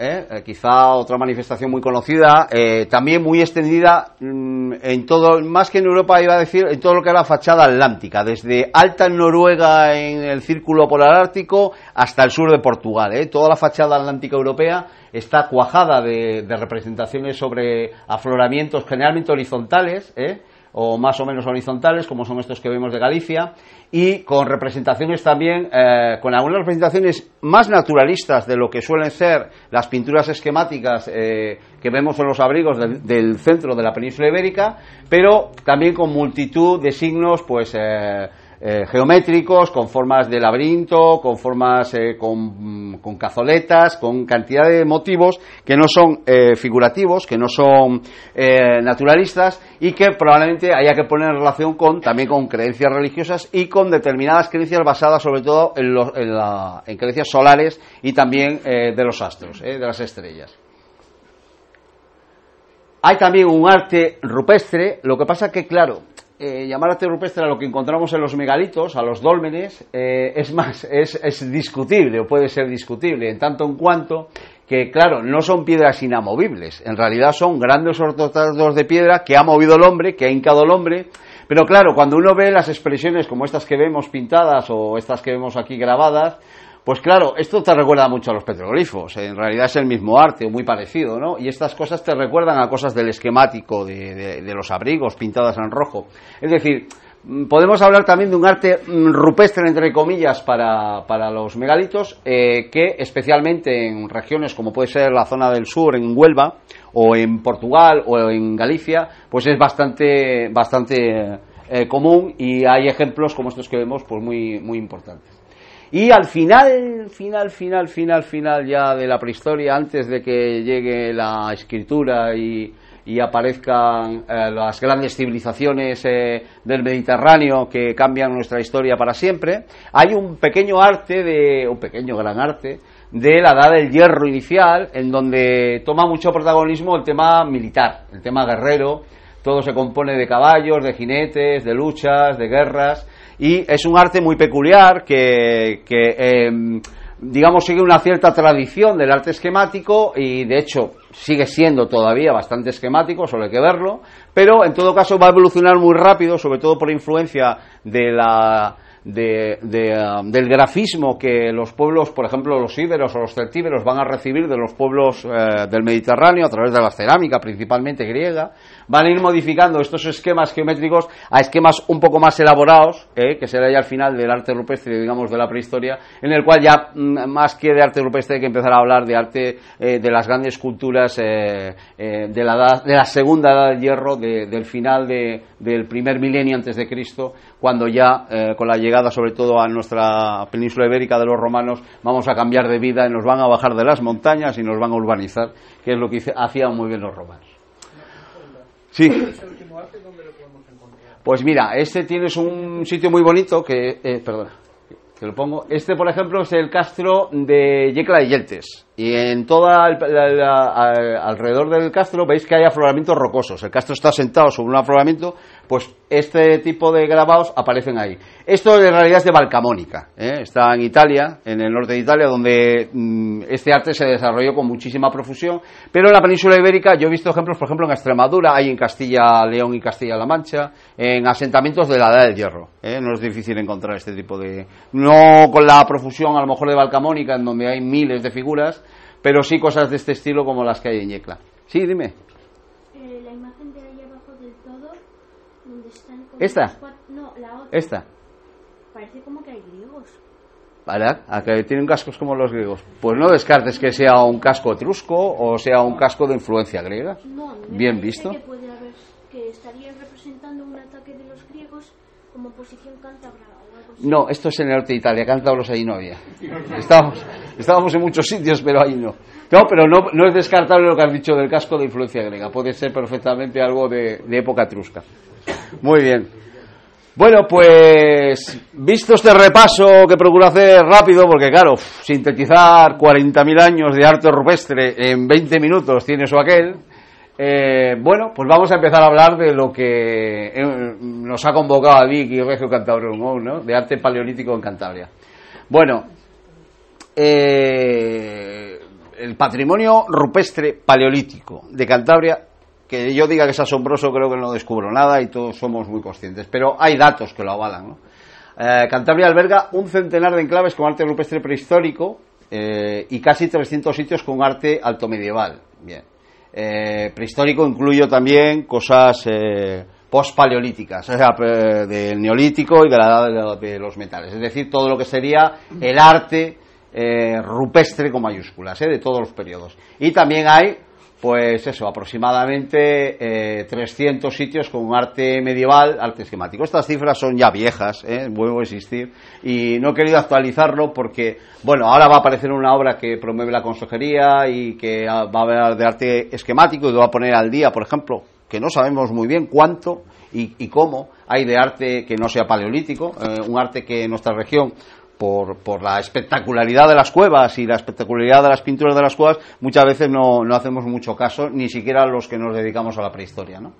S1: quizá otra manifestación muy conocida, también muy extendida en todo, más que en Europa iba a decir, en todo lo que era la fachada atlántica, desde Alta Noruega en el círculo polar ártico hasta el sur de Portugal. Toda la fachada atlántica europea está cuajada de representaciones sobre afloramientos generalmente horizontales, o más o menos horizontales, como son estos que vemos de Galicia, y con representaciones también, con algunas representaciones más naturalistas de lo que suelen ser las pinturas esquemáticas que vemos en los abrigos del centro de la península ibérica, pero también con multitud de signos, pues geométricos, con formas de laberinto, con formas con cazoletas, con cantidad de motivos que no son figurativos, que no son naturalistas, y que probablemente haya que poner en relación también con creencias religiosas y con determinadas creencias basadas sobre todo en creencias solares y también de los astros, de las estrellas. Hay también un arte rupestre, lo que pasa que, claro, llamar arte rupestre a lo que encontramos en los megalitos, a los dólmenes, es discutible, o puede ser discutible, en tanto en cuanto que, claro, no son piedras inamovibles, en realidad son grandes ortostatos de piedra que ha movido el hombre, que ha hincado el hombre, pero claro, cuando uno ve las expresiones como estas que vemos pintadas o estas que vemos aquí grabadas, pues claro, esto te recuerda mucho a los petroglifos, en realidad es el mismo arte, muy parecido, ¿no? Y estas cosas te recuerdan a cosas del esquemático, de los abrigos pintadas en rojo. Es decir, podemos hablar también de un arte rupestre, entre comillas, para los megalitos, que especialmente en regiones como puede ser la zona del sur, en Huelva, o en Portugal, o en Galicia, pues es bastante común, y hay ejemplos como estos que vemos, pues muy, muy importantes. Y al final ya de la prehistoria, antes de que llegue la escritura y aparezcan las grandes civilizaciones del Mediterráneo que cambian nuestra historia para siempre, hay un pequeño gran arte de la edad del hierro inicial, en donde toma mucho protagonismo el tema militar, el tema guerrero. Todo se compone de caballos, de jinetes, de luchas, de guerras, y es un arte muy peculiar que digamos, sigue una cierta tradición del arte esquemático, y de hecho sigue siendo todavía bastante esquemático, solo hay que verlo, pero en todo caso va a evolucionar muy rápido, sobre todo por influencia del grafismo que los pueblos, por ejemplo los íberos o los celtíberos, van a recibir de los pueblos del Mediterráneo a través de la cerámica, principalmente griega. Van a ir modificando estos esquemas geométricos a esquemas un poco más elaborados, que será ya al final del arte rupestre, digamos, de la prehistoria, en el cual ya más que de arte rupestre hay que empezar a hablar de arte de las grandes culturas de la segunda edad del hierro, del final del primer milenio antes de Cristo, cuando ya con la llegada sobre todo a nuestra península ibérica de los romanos vamos a cambiar de vida y nos van a bajar de las montañas y nos van a urbanizar, que es lo que hacían muy bien los romanos. Sí. Pues mira, tienes un sitio muy bonito que, perdona, te lo pongo. Por ejemplo, es el castro de Yecla de Yeltes. Y en alrededor del castro veis que hay afloramientos rocosos. El castro está asentado sobre un afloramiento, pues este tipo de grabados aparecen ahí. Esto en realidad es de Valcamonica, está en Italia, en el norte de Italia, donde este arte se desarrolló con muchísima profusión, pero en la península ibérica yo he visto ejemplos, por ejemplo en Extremadura, hay en Castilla, León y Castilla-La Mancha, en asentamientos de la Edad del Hierro, no es difícil encontrar este tipo de... no con la profusión a lo mejor de Valcamónica, en donde hay miles de figuras, pero sí cosas de este estilo como las que hay en Yecla. Sí, dime.
S2: La imagen de ahí abajo del todo, donde están...
S1: ¿Esta?
S2: No, la otra.
S1: Esta.
S2: Parece como que hay griegos.
S1: ¿Verdad? ¿A que tienen cascos como los griegos? Pues no descartes que sea un casco etrusco o sea un casco de influencia griega.
S2: No,
S1: bien visto.
S2: Que puede haber, que estarían representando un ataque de los griegos como posición cántabra o algo así.
S1: No, esto es en el norte de Italia, cántabros ahí no había. Estábamos en muchos sitios, pero ahí no. No, pero no es descartable lo que has dicho del casco de influencia griega. Puede ser perfectamente algo de época etrusca. Muy bien. Bueno, pues visto este repaso que procuro hacer rápido, porque claro, sintetizar 40.000 años de arte rupestre en 20 minutos tiene eso aquel, bueno, pues vamos a empezar a hablar de lo que nos ha convocado a Vic y Regio Cantabria, ¿no? De arte paleolítico en Cantabria. Bueno, el patrimonio rupestre paleolítico de Cantabria, que yo diga que es asombroso, creo que no descubro nada y todos somos muy conscientes, pero hay datos que lo avalan, ¿no? Cantabria alberga un centenar de enclaves con arte rupestre prehistórico y casi 300 sitios con arte altomedieval. Bien. Prehistórico incluyo también cosas post-paleolíticas, o sea, del neolítico y de la edad de los metales, es decir, todo lo que sería el arte rupestre con mayúsculas, de todos los periodos. Y también hay, pues eso, aproximadamente 300 sitios con arte medieval, arte esquemático. Estas cifras son ya viejas, vuelvo a insistir, y no he querido actualizarlo porque, bueno, ahora va a aparecer una obra que promueve la consejería y que va a hablar de arte esquemático y lo va a poner al día, por ejemplo, que no sabemos muy bien cuánto y cómo hay de arte que no sea paleolítico, un arte que en nuestra región, por la espectacularidad de las cuevas y la espectacularidad de las pinturas de las cuevas, muchas veces no hacemos mucho caso, ni siquiera los que nos dedicamos a la prehistoria, ¿no?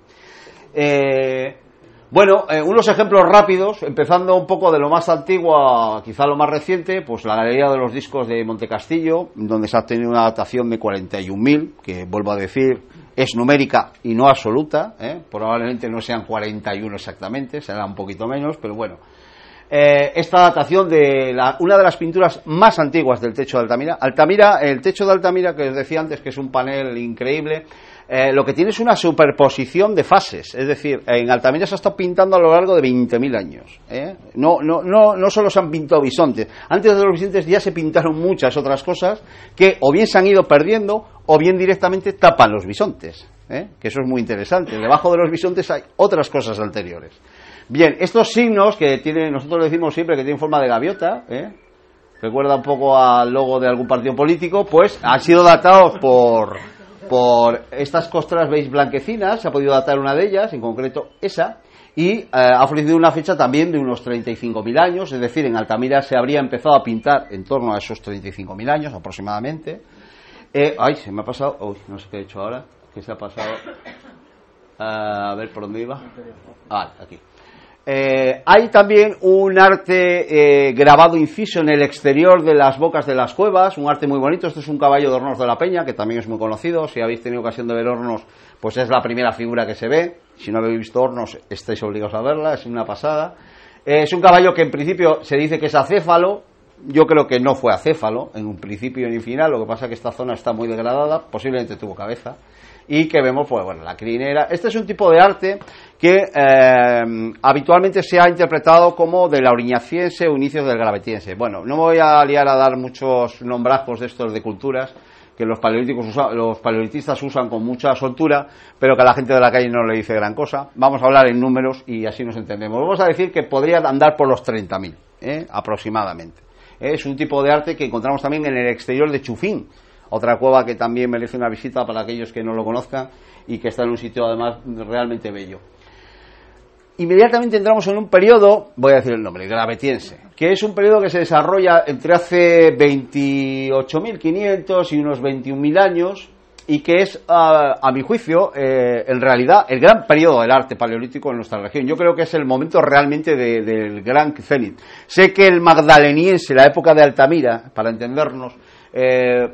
S1: Bueno, unos ejemplos rápidos, empezando un poco de lo más antiguo a quizá lo más reciente, pues la Galería de los Discos de Montecastillo, donde se ha tenido una datación de 41.000, que vuelvo a decir, es numérica y no absoluta, probablemente no sean 41 exactamente, será un poquito menos, pero bueno. Esta datación de una de las pinturas más antiguas del techo de Altamira. Altamira, el techo de Altamira, que os decía antes que es un panel increíble, lo que tiene es una superposición de fases, es decir, en Altamira se ha estado pintando a lo largo de 20.000 años. No solo se han pintado bisontes, antes de los bisontes ya se pintaron muchas otras cosas que o bien se han ido perdiendo o bien directamente tapan los bisontes, que eso es muy interesante. Debajo de los bisontes hay otras cosas anteriores. Bien, estos signos que tienen, nosotros decimos siempre que tienen forma de gaviota, recuerda un poco al logo de algún partido político, pues han sido datados por estas costras, veis, blanquecinas, se ha podido datar una de ellas, en concreto esa, y ha ofrecido una fecha también de unos 35.000 años, es decir, en Altamira se habría empezado a pintar en torno a esos 35.000 años aproximadamente. Ay, se me ha pasado, uy, no sé qué he hecho ahora, ¿qué se ha pasado? A ver, ¿por dónde iba? Ah, aquí. Hay también un arte grabado inciso en el exterior de las bocas de las cuevas, un arte muy bonito. Este es un caballo de Hornos de la Peña, que también es muy conocido. Si habéis tenido ocasión de ver Hornos, pues es la primera figura que se ve. Si no habéis visto Hornos, estáis obligados a verla, es una pasada. Es un caballo que en principio se dice que es acéfalo. Yo creo que no fue acéfalo en un principio ni final, lo que pasa es que esta zona está muy degradada, posiblemente tuvo cabeza. Y que vemos, pues bueno, la crinera. Este es un tipo de arte que habitualmente se ha interpretado como del auriñaciense o inicios del gravetiense. Bueno, no me voy a liar a dar muchos nombrajos de estos de culturas que los paleolitistas usan con mucha soltura, pero que a la gente de la calle no le dice gran cosa. Vamos a hablar en números y así nos entendemos. Vamos a decir que podría andar por los 30.000, aproximadamente. Es un tipo de arte que encontramos también en el exterior de Chufín, otra cueva que también merece una visita para aquellos que no lo conozcan y que está en un sitio además realmente bello. Inmediatamente entramos en un periodo, voy a decir el nombre, gravetiense, que es un periodo que se desarrolla entre hace 28.500 y unos 21.000 años y que es, a mi juicio, en realidad, el gran periodo del arte paleolítico en nuestra región. Yo creo que es el momento realmente del gran cenit. Sé que el magdaleniense, la época de Altamira, para entendernos,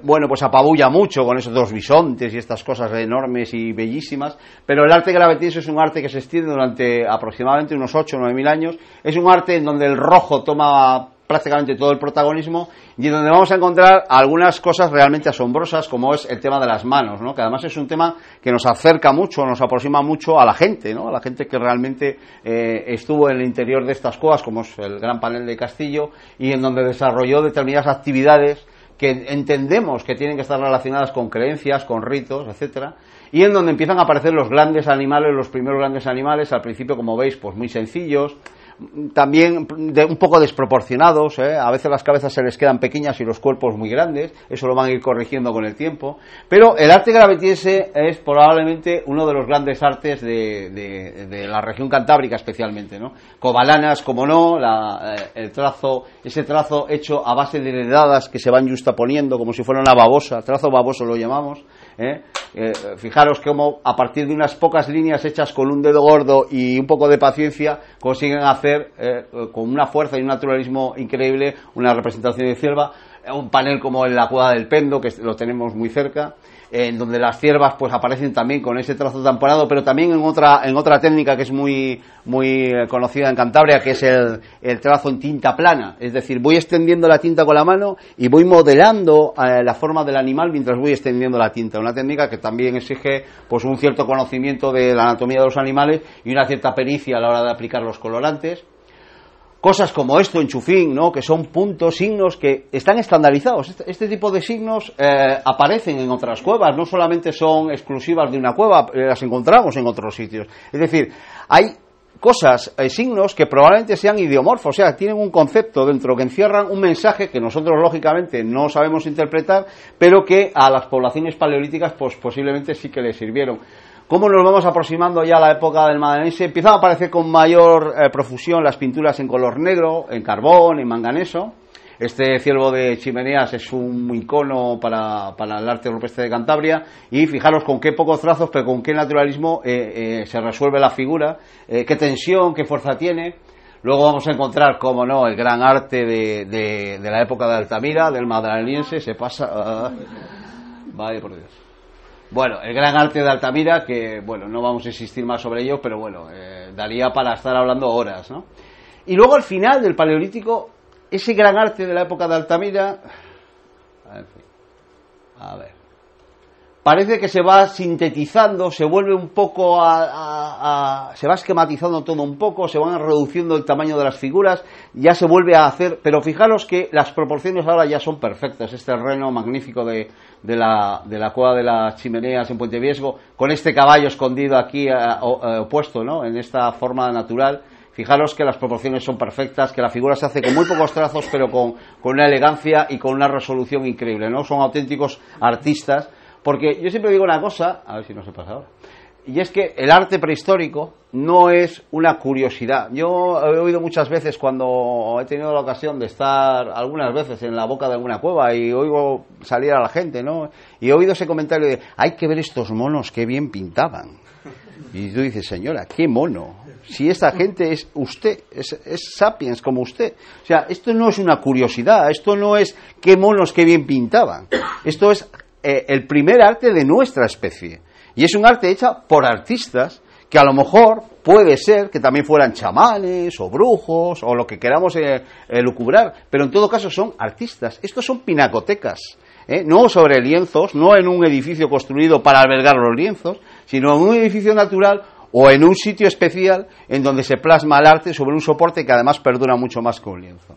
S1: bueno, pues apabulla mucho con esos dos bisontes y estas cosas enormes y bellísimas, pero el arte gravetiense es un arte que se extiende durante aproximadamente unos 8 o 9 mil años. Es un arte en donde el rojo toma prácticamente todo el protagonismo y en donde vamos a encontrar algunas cosas realmente asombrosas, como es el tema de las manos, ¿no? Que además es un tema que nos acerca mucho, nos aproxima mucho a la gente, ¿no? A la gente que realmente estuvo en el interior de estas cuevas, como es el Gran Panel de Castillo, y en donde desarrolló determinadas actividades que entendemos que tienen que estar relacionadas con creencias, con ritos, etcétera, y en donde empiezan a aparecer los grandes animales, los primeros grandes animales, al principio, como veis, pues muy sencillos, también un poco desproporcionados, a veces las cabezas se les quedan pequeñas y los cuerpos muy grandes, eso lo van a ir corrigiendo con el tiempo, pero el arte gravetiense es probablemente uno de los grandes artes de la región cantábrica especialmente, ¿no? Covalanas, como no, ese trazo hecho a base de heredadas que se van justaponiendo como si fuera una babosa, trazo baboso lo llamamos, fijaros cómo a partir de unas pocas líneas hechas con un dedo gordo y un poco de paciencia consiguen hacer con una fuerza y un naturalismo increíble una representación de cierva, un panel como en la Cueva del Pendo, que lo tenemos muy cerca, en donde las ciervas pues aparecen también con ese trazo tamponado, pero también en otra técnica que es muy conocida en Cantabria, que es el trazo en tinta plana, es decir, voy extendiendo la tinta con la mano y voy modelando la forma del animal mientras voy extendiendo la tinta, una técnica que también exige pues un cierto conocimiento de la anatomía de los animales y una cierta pericia a la hora de aplicar los colorantes. Cosas como esto en Chufín, ¿no? Que son puntos, signos que están estandarizados. Este tipo de signos aparecen en otras cuevas, no solamente son exclusivas de una cueva, las encontramos en otros sitios. Es decir, hay cosas, signos que probablemente sean idiomorfos, o sea, tienen un concepto dentro que encierran un mensaje que nosotros lógicamente no sabemos interpretar, pero que a las poblaciones paleolíticas pues posiblemente sí que les sirvieron. ¿Cómo nos vamos aproximando ya a la época del magdaleniense? Empiezan a aparecer con mayor profusión las pinturas en color negro, en carbón, en manganeso. Este ciervo de chimeneas es un icono para el arte rupestre de Cantabria, y fijaros con qué pocos trazos, pero con qué naturalismo se resuelve la figura, qué tensión, qué fuerza tiene. Luego vamos a encontrar, como no, el gran arte de la época de Altamira, del magdaleniense, se pasa... vaya por Dios. Bueno, el gran arte de Altamira, que, bueno, no vamos a insistir más sobre ello, pero bueno, daría para estar hablando horas, ¿no? Y luego al final del Paleolítico, ese gran arte de la época de Altamira, en fin, a ver, parece que se va sintetizando, se vuelve un poco se va esquematizando todo un poco, se van reduciendo el tamaño de las figuras, ya se vuelve a hacer, pero fijaros que las proporciones ahora ya son perfectas. Este terreno magnífico de la Cueva de las Chimeneas en Puente Viesgo, con este caballo escondido aquí opuesto, ¿no? En esta forma natural. Fijaros que las proporciones son perfectas, que la figura se hace con muy pocos trazos, pero con una elegancia y con una resolución increíble, ¿no? Son auténticos artistas. Porque yo siempre digo una cosa, a ver si no se pasa ahora, y es que el arte prehistórico no es una curiosidad. Yo he oído muchas veces, cuando he tenido la ocasión de estar algunas veces en la boca de alguna cueva y oigo salir a la gente, ¿no? Y he oído ese comentario de, hay que ver estos monos, qué bien pintaban. Y tú dices, señora, qué mono. Si esta gente es usted, es sapiens como usted. O sea, esto no es una curiosidad, esto no es qué monos, qué bien pintaban. Esto es el primer arte de nuestra especie, y es un arte hecho por artistas que a lo mejor puede ser que también fueran chamanes o brujos o lo que queramos lucubrar, pero en todo caso son artistas. Estos son pinacotecas, no sobre lienzos, no en un edificio construido para albergar los lienzos, sino en un edificio natural o en un sitio especial en donde se plasma el arte sobre un soporte que además perdura mucho más que un lienzo.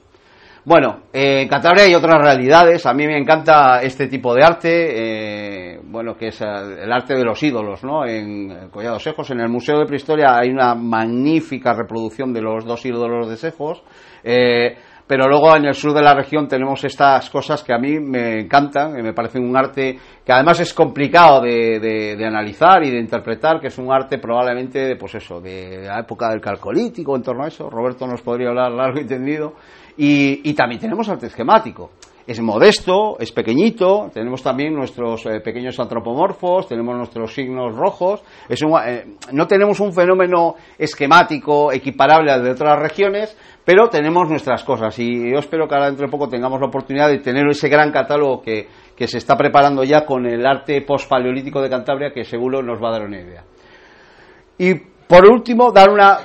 S1: Bueno, en Cantabria hay otras realidades. A mí me encanta este tipo de arte, bueno, que es el arte de los ídolos, ¿no? En Collado Sejos, en el Museo de Prehistoria, hay una magnífica reproducción de los dos ídolos de Sejos, pero luego en el sur de la región tenemos estas cosas que a mí me encantan, me parecen un arte que además es complicado de analizar y de interpretar, que es un arte probablemente, pues eso, de la época del Calcolítico, en torno a eso. Roberto nos podría hablar largo y tendido. Y también tenemos arte esquemático. es modesto, es pequeñito, tenemos también nuestros pequeños antropomorfos, tenemos nuestros signos rojos, no tenemos un fenómeno esquemático equiparable al de otras regiones, pero tenemos nuestras cosas, y yo espero que ahora dentro de poco tengamos la oportunidad de tener ese gran catálogo que se está preparando ya con el arte post-paleolítico de Cantabria, que seguro nos va a dar una idea. Y por último, dar una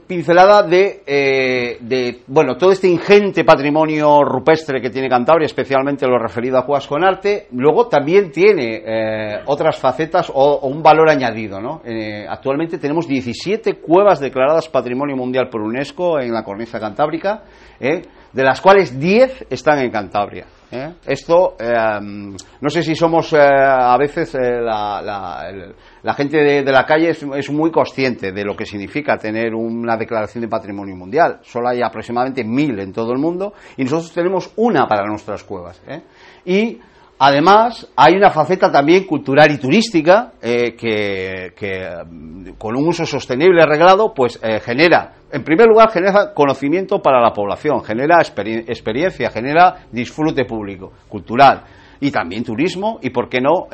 S1: pincelada de todo este ingente patrimonio rupestre que tiene Cantabria, especialmente lo referido a cuevas con arte. Luego también tiene otras facetas o un valor añadido, ¿no? Actualmente tenemos 17 cuevas declaradas Patrimonio Mundial por UNESCO en la cornisa cantábrica, de las cuales 10 están en Cantabria. Esto, no sé si somos a veces la gente de la calle es muy consciente de lo que significa tener una declaración de patrimonio mundial. Solo hay aproximadamente 1000 en todo el mundo y nosotros tenemos una para nuestras cuevas. Y además hay una faceta también cultural y turística que con un uso sostenible y reglado pues genera, en primer lugar, genera conocimiento para la población, genera experiencia, genera disfrute público, cultural y también turismo, y por qué no,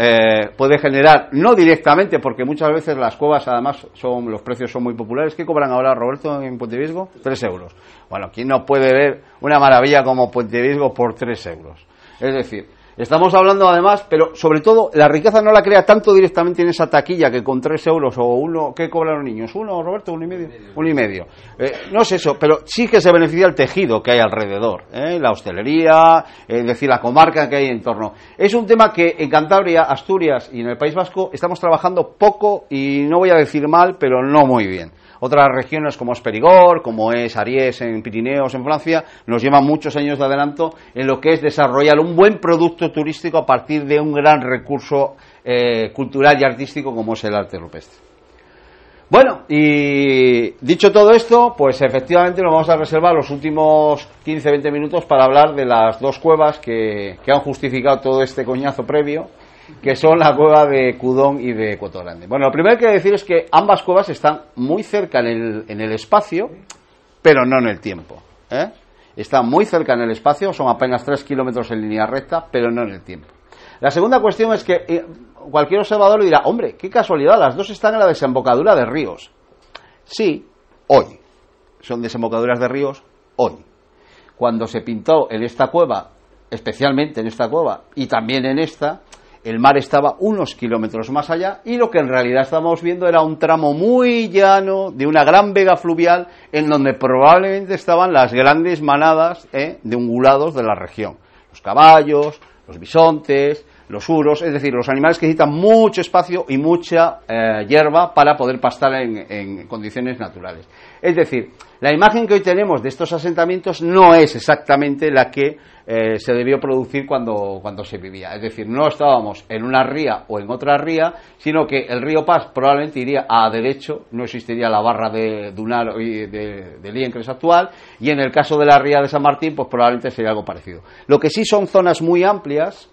S1: puede generar, no directamente, porque muchas veces las cuevas además los precios son muy populares. ¿Qué cobran ahora, Roberto, en Puente Viesgo? 3 euros. Bueno, ¿quién no puede ver una maravilla como Puente Viesgo por 3 euros? Es decir, estamos hablando además, pero sobre todo, la riqueza no la crea tanto directamente en esa taquilla que con 3 euros o uno, ¿qué cobran los niños? ¿1, Roberto? ¿1,5? No es eso, pero sí que se beneficia el tejido que hay alrededor, la hostelería, es decir, la comarca que hay en torno. Es un tema que en Cantabria, Asturias y en el País Vasco estamos trabajando poco y no voy a decir mal, pero no muy bien. Otras regiones como es Perigord, como es Ariès en Pirineos, en Francia, nos llevan muchos años de adelanto en lo que es desarrollar un buen producto turístico a partir de un gran recurso cultural y artístico como es el arte rupestre. Bueno, y dicho todo esto, pues efectivamente nos vamos a reservar los últimos 15-20 minutos para hablar de las dos cuevas que han justificado todo este coñazo previo, que son la cueva de Cudón y de Cueto Grande. Bueno, lo primero que hay que decir es que ambas cuevas están muy cerca en el espacio, pero no en el tiempo. Están muy cerca en el espacio, son apenas 3 kilómetros en línea recta, pero no en el tiempo. La segunda cuestión es que cualquier observador le dirá, hombre, qué casualidad, las dos están en la desembocadura de ríos. Sí, hoy. Son desembocaduras de ríos hoy. Cuando se pintó en esta cueva, especialmente en esta cueva, y también en esta, el mar estaba unos kilómetros más allá y lo que en realidad estábamos viendo era un tramo muy llano de una gran vega fluvial en donde probablemente estaban las grandes manadas de ungulados de la región. Los caballos, los bisontes, los uros, es decir, los animales que necesitan mucho espacio y mucha hierba para poder pastar en condiciones naturales. Es decir, la imagen que hoy tenemos de estos asentamientos no es exactamente la que se debió producir cuando se vivía. Es decir, no estábamos en una ría o en otra ría, sino que el río Pas probablemente iría a derecho, no existiría la barra de Dunar y de Liencres actual, y en el caso de la ría de San Martín, pues probablemente sería algo parecido. Lo que sí son zonas muy amplias.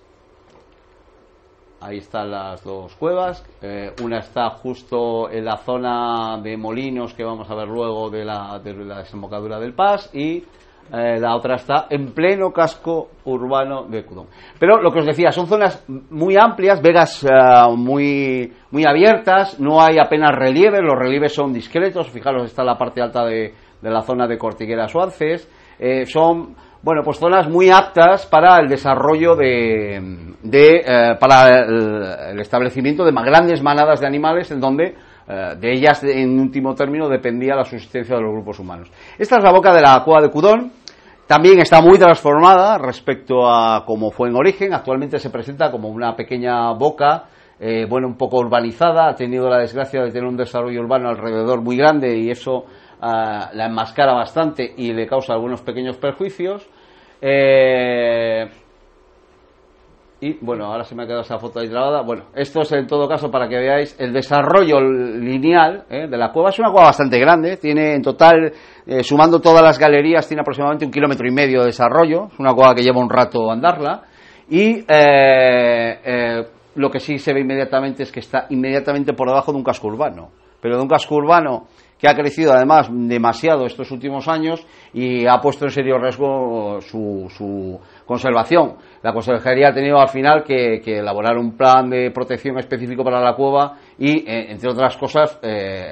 S1: Ahí están las dos cuevas, una está justo en la zona de Molinos, que vamos a ver luego de la desembocadura del Pas, y la otra está en pleno casco urbano de Cudón. Pero lo que os decía, son zonas muy amplias, vegas muy abiertas, no hay apenas relieves, los relieves son discretos, fijaros, está la parte alta de la zona de Cortigueras Suances, son... Bueno, pues zonas muy aptas para el desarrollo para el establecimiento de grandes manadas de animales, en donde de ellas, en último término, dependía la subsistencia de los grupos humanos. Esta es la boca de la cueva de Cudón. También está muy transformada respecto a cómo fue en origen. Actualmente se presenta como una pequeña boca, un poco urbanizada. Ha tenido la desgracia de tener un desarrollo urbano alrededor muy grande y eso la enmascara bastante y le causa algunos pequeños perjuicios. Y bueno, ahora se me ha quedado esa foto ahí grabada. Bueno, esto es en todo caso para que veáis el desarrollo lineal de la cueva. Es una cueva bastante grande, tiene en total, sumando todas las galerías, tiene aproximadamente 1,5 kilómetros de desarrollo. Es una cueva que lleva un rato andarla. Y lo que sí se ve inmediatamente es que está inmediatamente por debajo de un casco urbano, pero de un casco urbano que ha crecido además demasiado estos últimos años y ha puesto en serio riesgo su conservación. La Consejería ha tenido al final que elaborar un plan de protección específico para la cueva y, entre otras cosas,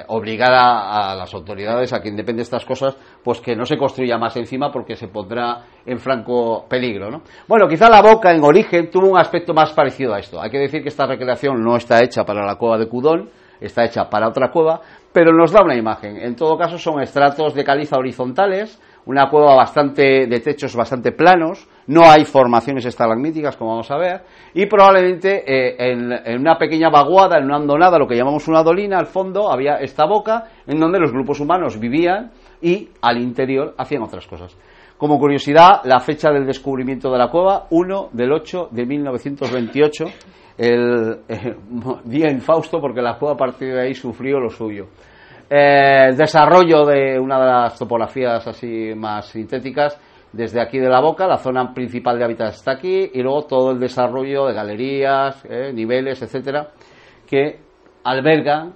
S1: obligar a las autoridades, a quien depende de estas cosas, pues que no se construya más encima porque se pondrá en franco peligro, ¿no? Bueno, quizá la boca en origen tuvo un aspecto más parecido a esto. Hay que decir que esta recreación no está hecha para la cueva de Cudón, está hecha para otra cueva, pero nos da una imagen. En todo caso son estratos de caliza horizontales, una cueva de techos bastante planos, no hay formaciones estalagmíticas, como vamos a ver, y probablemente en una pequeña vaguada, en una hondonada, lo que llamamos una dolina, al fondo había esta boca en donde los grupos humanos vivían y al interior hacían otras cosas. Como curiosidad, la fecha del descubrimiento de la cueva, 1/8/1928, el día infausto, porque la cueva a partir de ahí sufrió lo suyo. El desarrollo de una de las topografías así más sintéticas, desde aquí de la boca, la zona principal de hábitat está aquí, y luego todo el desarrollo de galerías, niveles, etcétera, que albergan.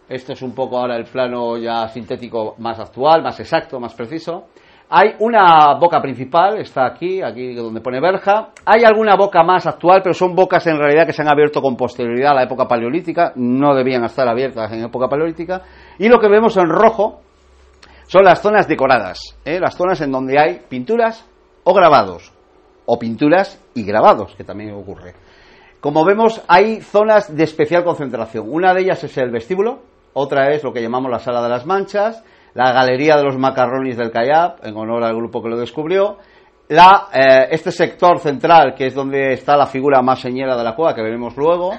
S1: Esto es un poco ahora el plano ya sintético más actual, más exacto, más preciso. Hay una boca principal, está aquí donde pone verja. Hay alguna boca más actual, pero son bocas en realidad que se han abierto con posterioridad a la época paleolítica, no debían estar abiertas en época paleolítica. Y lo que vemos en rojo son las zonas decoradas, las zonas en donde hay pinturas o grabados, o pinturas y grabados, que también ocurre. Como vemos, hay zonas de especial concentración. Una de ellas es el vestíbulo, otra es lo que llamamos la Sala de las Manchas, la Galería de los Macarronis del Callao, en honor al grupo que lo descubrió, este sector central, que es donde está la figura más señera de la cueva, que veremos luego,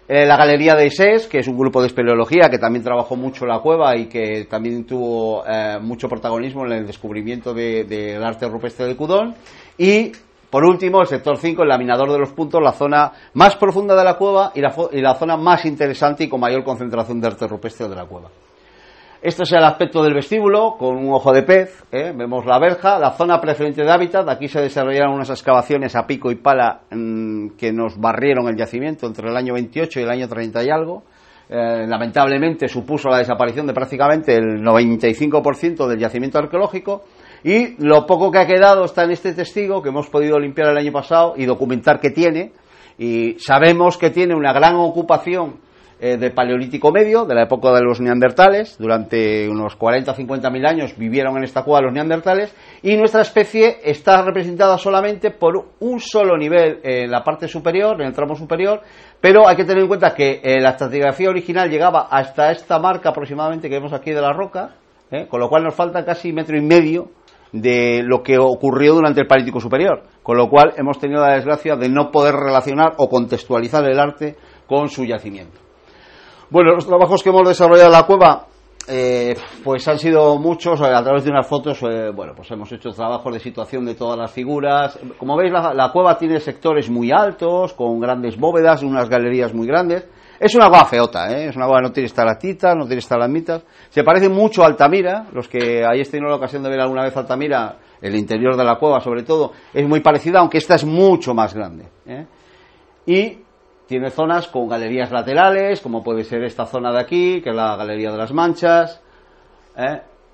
S1: la Galería de Isés, que es un grupo de espeleología que también trabajó mucho la cueva y que también tuvo mucho protagonismo en el descubrimiento del arte rupestre de Cudón, y por último el sector 5, el laminador de los puntos, la zona más profunda de la cueva y la zona más interesante y con mayor concentración de arte rupestre de la cueva. Este es el aspecto del vestíbulo, con un ojo de pez, vemos la verja, la zona preferente de hábitat. Aquí se desarrollaron unas excavaciones a pico y pala que nos barrieron el yacimiento entre el año 28 y el año 30 y algo. Lamentablemente supuso la desaparición de prácticamente el 95% del yacimiento arqueológico, y lo poco que ha quedado está en este testigo que hemos podido limpiar el año pasado y documentar que tiene, y sabemos que tiene una gran ocupación de paleolítico medio, de la época de los neandertales. Durante unos 40-50.000 años vivieron en esta cueva los neandertales, y nuestra especie está representada solamente por un solo nivel en la parte superior, en el tramo superior, pero hay que tener en cuenta que la estratigrafía original llegaba hasta esta marca aproximadamente que vemos aquí de la roca, con lo cual nos falta casi 1,5 metros de lo que ocurrió durante el Paleolítico superior, con lo cual hemos tenido la desgracia de no poder relacionar o contextualizar el arte con su yacimiento. Bueno, los trabajos que hemos desarrollado en la cueva pues han sido muchos. A través de unas fotos pues hemos hecho trabajos de situación de todas las figuras. Como veis, la cueva tiene sectores muy altos, con grandes bóvedas, unas galerías muy grandes. Es una cueva feota, es una cueva que no tiene estalactitas, no tiene estalagmitas. Se parece mucho a Altamira. Los que hayáis tenido la ocasión de ver alguna vez Altamira, el interior de la cueva sobre todo, es muy parecida, aunque esta es mucho más grande, y tiene zonas con galerías laterales, como puede ser esta zona de aquí, que es la Galería de las Manchas,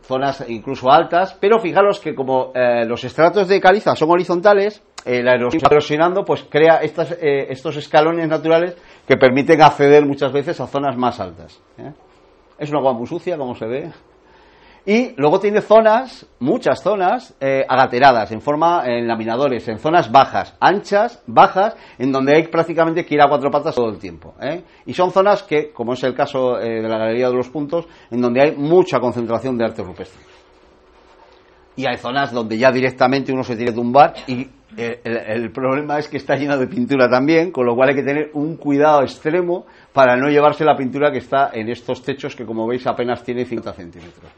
S1: zonas incluso altas, pero fijaros que como los estratos de caliza son horizontales, la erosión erosionando pues crea estos escalones naturales que permiten acceder muchas veces a zonas más altas. Es una cueva muy sucia, como se ve. Y luego tiene zonas, muchas zonas, agateradas, en laminadores, en zonas bajas, anchas, bajas, en donde hay prácticamente que ir a 4 patas todo el tiempo. Y son zonas que, como es el caso de la Galería de los Puntos, en donde hay mucha concentración de arte rupestre. Y hay zonas donde ya directamente uno se tiene que tumbar, y el problema es que está lleno de pintura también, con lo cual hay que tener un cuidado extremo para no llevarse la pintura que está en estos techos, que como veis apenas tiene 50 centímetros.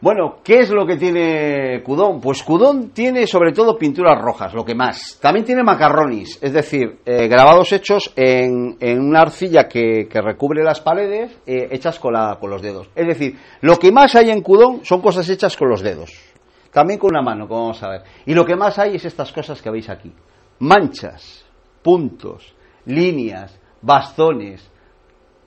S1: Bueno, ¿qué es lo que tiene Cudón? Pues Cudón tiene sobre todo pinturas rojas, lo que más. También tiene macarronis, es decir, grabados hechos en una arcilla que recubre las paredes, hechas con los dedos. Es decir, lo que más hay en Cudón son cosas hechas con los dedos. También con una mano, como vamos a ver. Y lo que más hay es estas cosas que veis aquí. Manchas, puntos, líneas, bastones,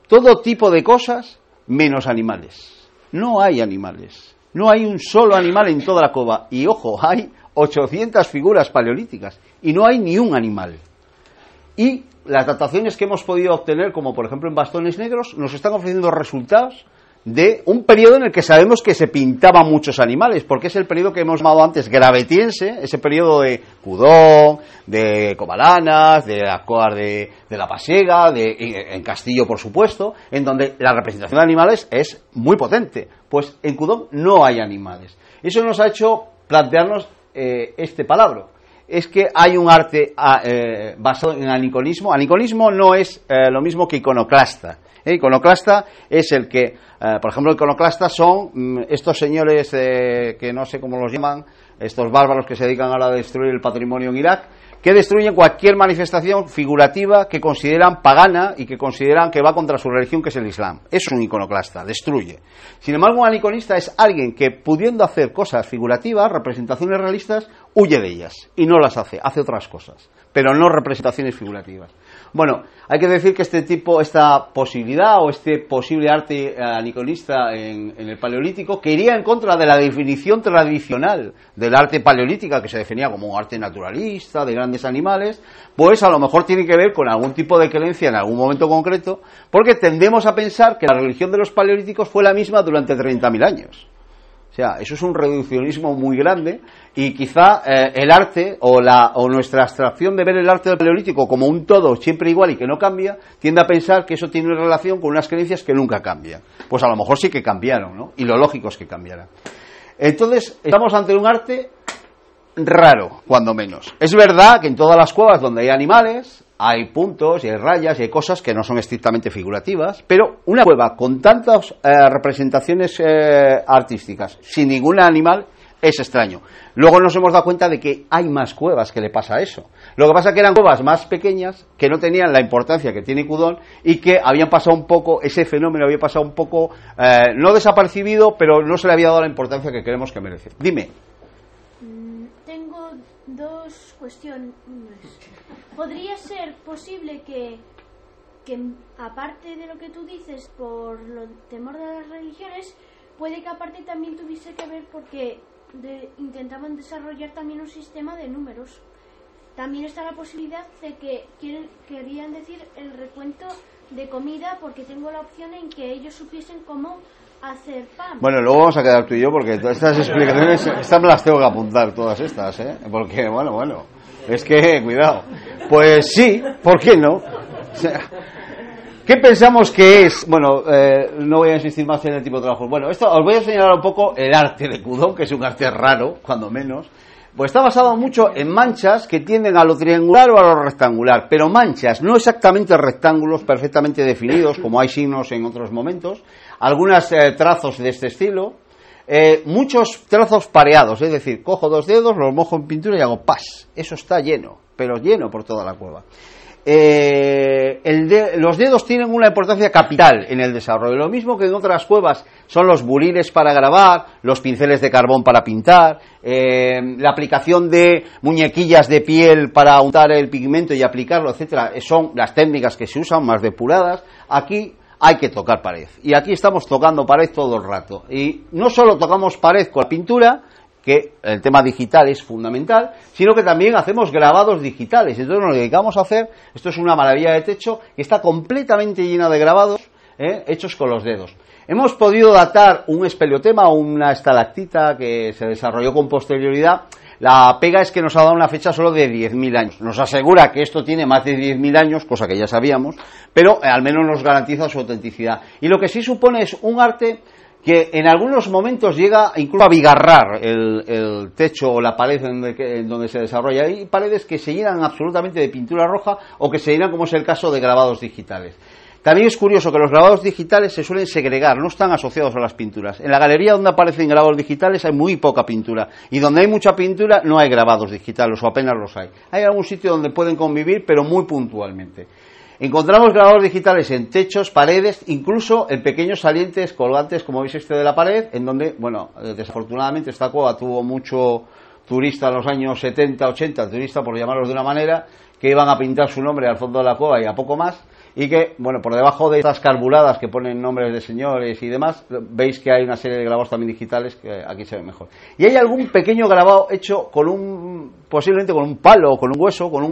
S1: todo tipo de cosas menos animales. No hay animales. No hay un solo animal en toda la cueva. Y ojo, hay 800 figuras paleolíticas y no hay ni un animal. Y las dataciones que hemos podido obtener, como por ejemplo en Bastones Negros, nos están ofreciendo resultados de un periodo en el que sabemos que se pintaban muchos animales, porque es el periodo que hemos llamado antes gravetiense, ese periodo de Cudón, de Covalanas, de las cuevas de la Pasiega, en Castillo por supuesto, en donde la representación de animales es muy potente. Pues en Cudón no hay animales. Eso nos ha hecho plantearnos este palabra. Es que hay un arte basado en aniconismo. Aniconismo no es lo mismo que iconoclasta. Iconoclasta es el que, por ejemplo, iconoclastas son estos señores que no sé cómo los llaman, estos bárbaros que se dedican ahora a destruir el patrimonio en Irak, que destruyen cualquier manifestación figurativa que consideran pagana y que consideran que va contra su religión, que es el Islam. Eso es un iconoclasta, destruye. Sin embargo, un aniconista es alguien que, pudiendo hacer cosas figurativas, representaciones realistas, huye de ellas y no las hace otras cosas, pero no representaciones figurativas. Bueno, hay que decir que esta posibilidad o este posible arte aniconista en el Paleolítico, que iría en contra de la definición tradicional del arte paleolítica, que se definía como un arte naturalista, de grandes animales, pues a lo mejor tiene que ver con algún tipo de creencia en algún momento concreto, porque tendemos a pensar que la religión de los paleolíticos fue la misma durante 30.000 años. O sea, eso es un reduccionismo muy grande y quizá el arte o nuestra abstracción de ver el arte del Paleolítico como un todo siempre igual y que no cambia, tiende a pensar que eso tiene relación con unas creencias que nunca cambian. Pues a lo mejor sí que cambiaron, ¿no? Y lo lógico es que cambiaran. Entonces, estamos ante un arte raro, cuando menos. Es verdad que en todas las cuevas donde hay animales hay puntos y hay rayas y hay cosas que no son estrictamente figurativas, pero una cueva con tantas representaciones artísticas sin ningún animal es extraño. Luego nos hemos dado cuenta de que hay más cuevas que le pasa eso. Lo que pasa es que eran cuevas más pequeñas, que no tenían la importancia que tiene Cudón y que habían pasado un poco, ese fenómeno había pasado un poco, no desapercibido, pero no se le había dado la importancia que creemos que merece. Dime.
S2: Tengo dos cuestiones. ¿Podría ser posible que aparte de lo que tú dices por el temor de las religiones, puede que aparte también tuviese que ver porque intentaban desarrollar también un sistema de números? También está la posibilidad de que querían decir el recuento de comida porque tengo la opción en que ellos supiesen cómo hacer pan.
S1: Bueno, luego vamos a quedar tú y yo porque todas estas explicaciones, estas me las tengo que apuntar todas estas, porque bueno, es que, cuidado. Pues sí, ¿por qué no? O sea, ¿qué pensamos que es? Bueno, no voy a insistir más en el tipo de trabajo. Bueno, esto os voy a señalar un poco el arte de Cudón, que es un arte raro, cuando menos. Pues está basado mucho en manchas que tienden a lo triangular o a lo rectangular, pero manchas, no exactamente rectángulos perfectamente definidos, como hay signos en otros momentos, algunos trazos de este estilo, muchos trazos pareados, es decir, cojo dos dedos, los mojo en pintura y hago ¡pas! Eso está lleno, pero lleno por toda la cueva. Los dedos tienen una importancia capital en el desarrollo, lo mismo que en otras cuevas son los buriles para grabar, los pinceles de carbón para pintar, la aplicación de muñequillas de piel para untar el pigmento y aplicarlo, etcétera, son las técnicas que se usan más depuradas. Aquí hay que tocar pared, y aquí estamos tocando pared todo el rato, y no solo tocamos pared con la pintura, que el tema digital es fundamental, sino que también hacemos grabados digitales. Entonces nos dedicamos a hacer, esto es una maravilla de techo, que está completamente llena de grabados hechos con los dedos. Hemos podido datar un espeleotema o una estalactita que se desarrolló con posterioridad. La pega es que nos ha dado una fecha solo de 10.000 años. Nos asegura que esto tiene más de 10.000 años, cosa que ya sabíamos, pero al menos nos garantiza su autenticidad. Y lo que sí supone es un arte que en algunos momentos llega incluso a abigarrar el techo o la pared en donde se desarrolla. Hay paredes que se llenan absolutamente de pintura roja o que se llenan, como es el caso de grabados digitales. También es curioso que los grabados digitales se suelen segregar, no están asociados a las pinturas. En la galería donde aparecen grabados digitales hay muy poca pintura, y donde hay mucha pintura no hay grabados digitales o apenas los hay. Hay algún sitio donde pueden convivir, pero muy puntualmente. Encontramos grabados digitales en techos, paredes, incluso en pequeños salientes colgantes, como veis este de la pared, en donde, bueno, desafortunadamente esta cueva tuvo turistas en los años 70, 80, turistas por llamarlos de una manera, que iban a pintar su nombre al fondo de la cueva y a poco más, y que, bueno, por debajo de estas carburadas que ponen nombres de señores y demás, veis que hay una serie de grabados también digitales que aquí se ven mejor. Y hay algún pequeño grabado hecho con posiblemente con un palo, con un hueso, con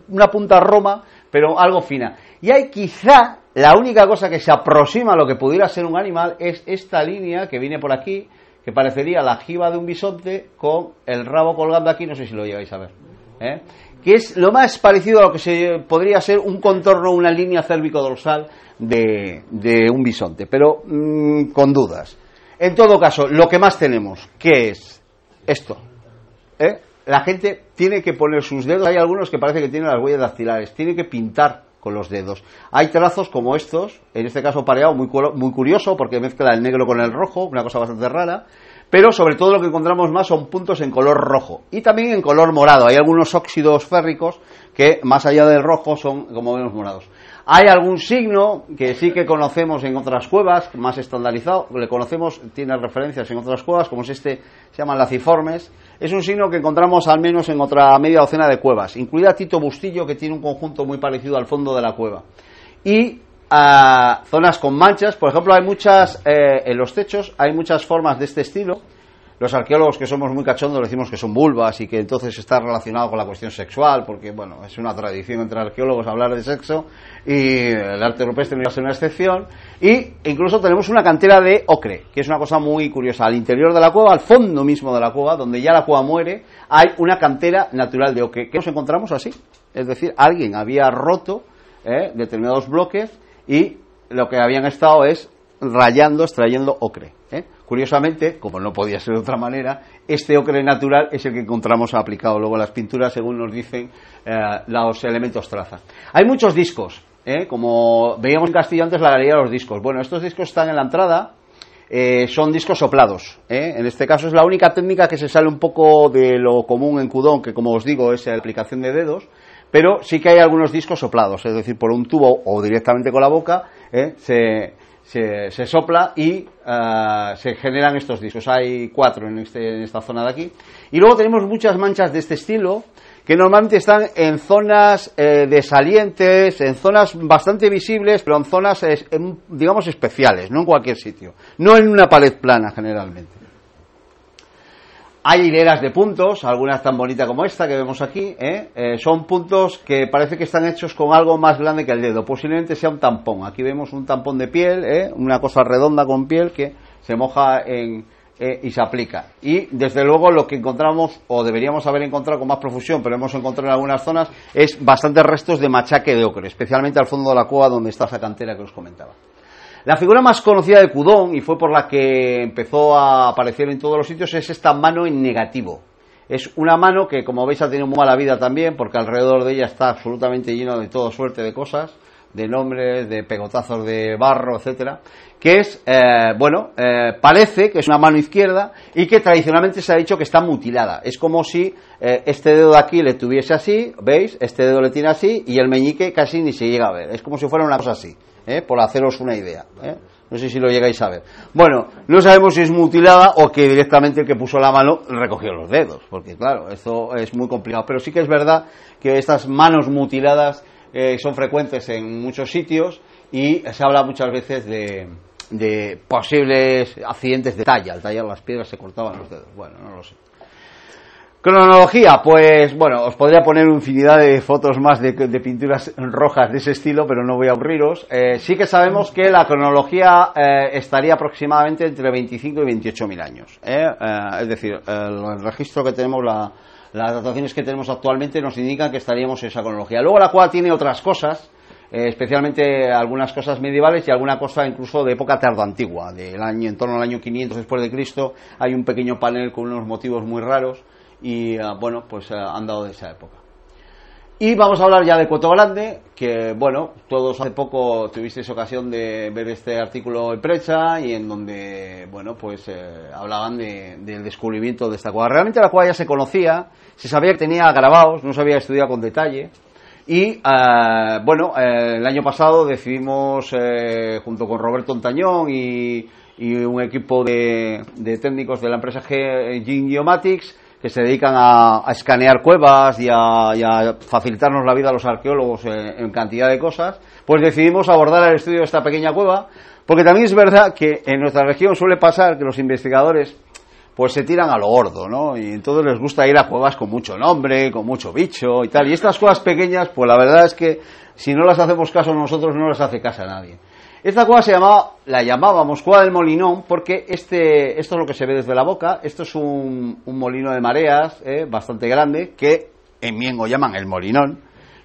S1: una punta roma, pero algo fina. Y hay quizá, la única cosa que se aproxima a lo que pudiera ser un animal es esta línea que viene por aquí, que parecería la jiba de un bisonte con el rabo colgando aquí, no sé si lo llegáis a ver, que es lo más parecido a lo que se podría ser un contorno, una línea cérvico-dorsal de un bisonte, pero con dudas. En todo caso, lo que más tenemos, ¿qué es? Esto. La gente tiene que poner sus dedos, hay algunos que parece que tienen las huellas dactilares, tiene que pintar con los dedos. Hay trazos como estos, en este caso pareado, muy curioso, porque mezcla el negro con el rojo, una cosa bastante rara, pero sobre todo lo que encontramos más son puntos en color rojo y también en color morado. Hay algunos óxidos férricos que más allá del rojo son, como vemos, morados. Hay algún signo que sí que conocemos en otras cuevas, más estandarizado, le conocemos, tiene referencias en otras cuevas, como es este, se llaman laciformes. Es un signo que encontramos al menos en otra media docena de cuevas, incluida Tito Bustillo, que tiene un conjunto muy parecido al fondo de la cueva. Y zonas con manchas, por ejemplo, hay muchas, en los techos, hay muchas formas de este estilo. Los arqueólogos que somos muy cachondos decimos que son vulvas y que entonces está relacionado con la cuestión sexual, porque bueno, es una tradición entre arqueólogos hablar de sexo y el arte rupestre no va a ser una excepción. Y incluso tenemos una cantera de ocre, que es una cosa muy curiosa. Al interior de la cueva, al fondo mismo de la cueva, donde ya la cueva muere, hay una cantera natural de ocre. ¿Qué nos encontramos así? Es decir, alguien había roto determinados bloques y lo que habían estado es rayando, extrayendo ocre. Curiosamente, como no podía ser de otra manera, este ocre natural es el que encontramos aplicado luego en las pinturas, según nos dicen los elementos traza. Hay muchos discos, como veíamos en Castillo antes, la galería de los discos. Bueno, estos discos están en la entrada, son discos soplados. En este caso es la única técnica que se sale un poco de lo común en Cudón, que como os digo es la aplicación de dedos, pero sí que hay algunos discos soplados, es decir, por un tubo o directamente con la boca, se sopla y se generan estos discos. Hay 4 en esta zona de aquí. Y luego tenemos muchas manchas de este estilo que normalmente están en zonas desalientes, en zonas bastante visibles, pero en zonas, digamos, especiales, no en cualquier sitio, no en una pared plana generalmente. Hay hileras de puntos, algunas tan bonitas como esta que vemos aquí, son puntos que parece que están hechos con algo más grande que el dedo, posiblemente sea un tampón. Aquí vemos un tampón de piel, una cosa redonda con piel que se moja y se aplica. Y desde luego lo que encontramos, o deberíamos haber encontrado con más profusión, pero hemos encontrado en algunas zonas, es bastantes restos de machaque de ocre, especialmente al fondo de la cueva donde está esa cantera que os comentaba. La figura más conocida de Cudón, y fue por la que empezó a aparecer en todos los sitios, es esta mano en negativo. Es una mano que, como veis, ha tenido muy mala vida también, porque alrededor de ella está absolutamente lleno de toda suerte de cosas, de nombres, de pegotazos de barro, etcétera, que es, parece que es una mano izquierda y que tradicionalmente se ha dicho que está mutilada. Es como si este dedo de aquí le tuviese así, ¿veis? Este dedo le tiene así y el meñique casi ni se llega a ver. Es como si fuera una cosa así. Por haceros una idea, no sé si lo llegáis a ver. Bueno, no sabemos si es mutilada o que directamente el que puso la mano recogió los dedos, porque claro, esto es muy complicado, pero sí que es verdad que estas manos mutiladas son frecuentes en muchos sitios y se habla muchas veces de posibles accidentes de talla. Al tallar las piedras se cortaban los dedos, bueno, no lo sé. Cronología, pues bueno, os podría poner infinidad de fotos más de pinturas rojas de ese estilo, pero no voy a aburriros. Sí que sabemos que la cronología estaría aproximadamente entre 25 y 28.000 años. Es decir, el registro que tenemos, las dataciones que tenemos actualmente nos indican que estaríamos en esa cronología. Luego la cual tiene otras cosas, especialmente algunas cosas medievales y alguna cosa incluso de época tardoantigua, en torno al año 500 después de Cristo. Hay un pequeño panel con unos motivos muy raros. Y han dado de esa época. Y vamos a hablar ya de Cueto Grande, que bueno, todos hace poco tuvisteis ocasión de ver este artículo en prensa y en donde hablaban del descubrimiento de esta cueva. Realmente la cueva ya se conocía, se sabía que tenía grabados, no se había estudiado con detalle. Y el año pasado decidimos, junto con Roberto Ontañón y un equipo de técnicos de la empresa Geomatics, que que se dedican a escanear cuevas y a facilitarnos la vida a los arqueólogos en cantidad de cosas, pues decidimos abordar el estudio de esta pequeña cueva, porque también es verdad que en nuestra región suele pasar que los investigadores pues se tiran a lo gordo, ¿no? Y entonces les gusta ir a cuevas con mucho nombre, con mucho bicho y tal. Y estas cuevas pequeñas, pues la verdad es que si no las hacemos caso nosotros, no les hace caso a nadie. Esta cueva la llamábamos Cueva del Molinón, porque esto es lo que se ve desde la boca. Esto es un molino de mareas, bastante grande, que en Miengo llaman el Molinón.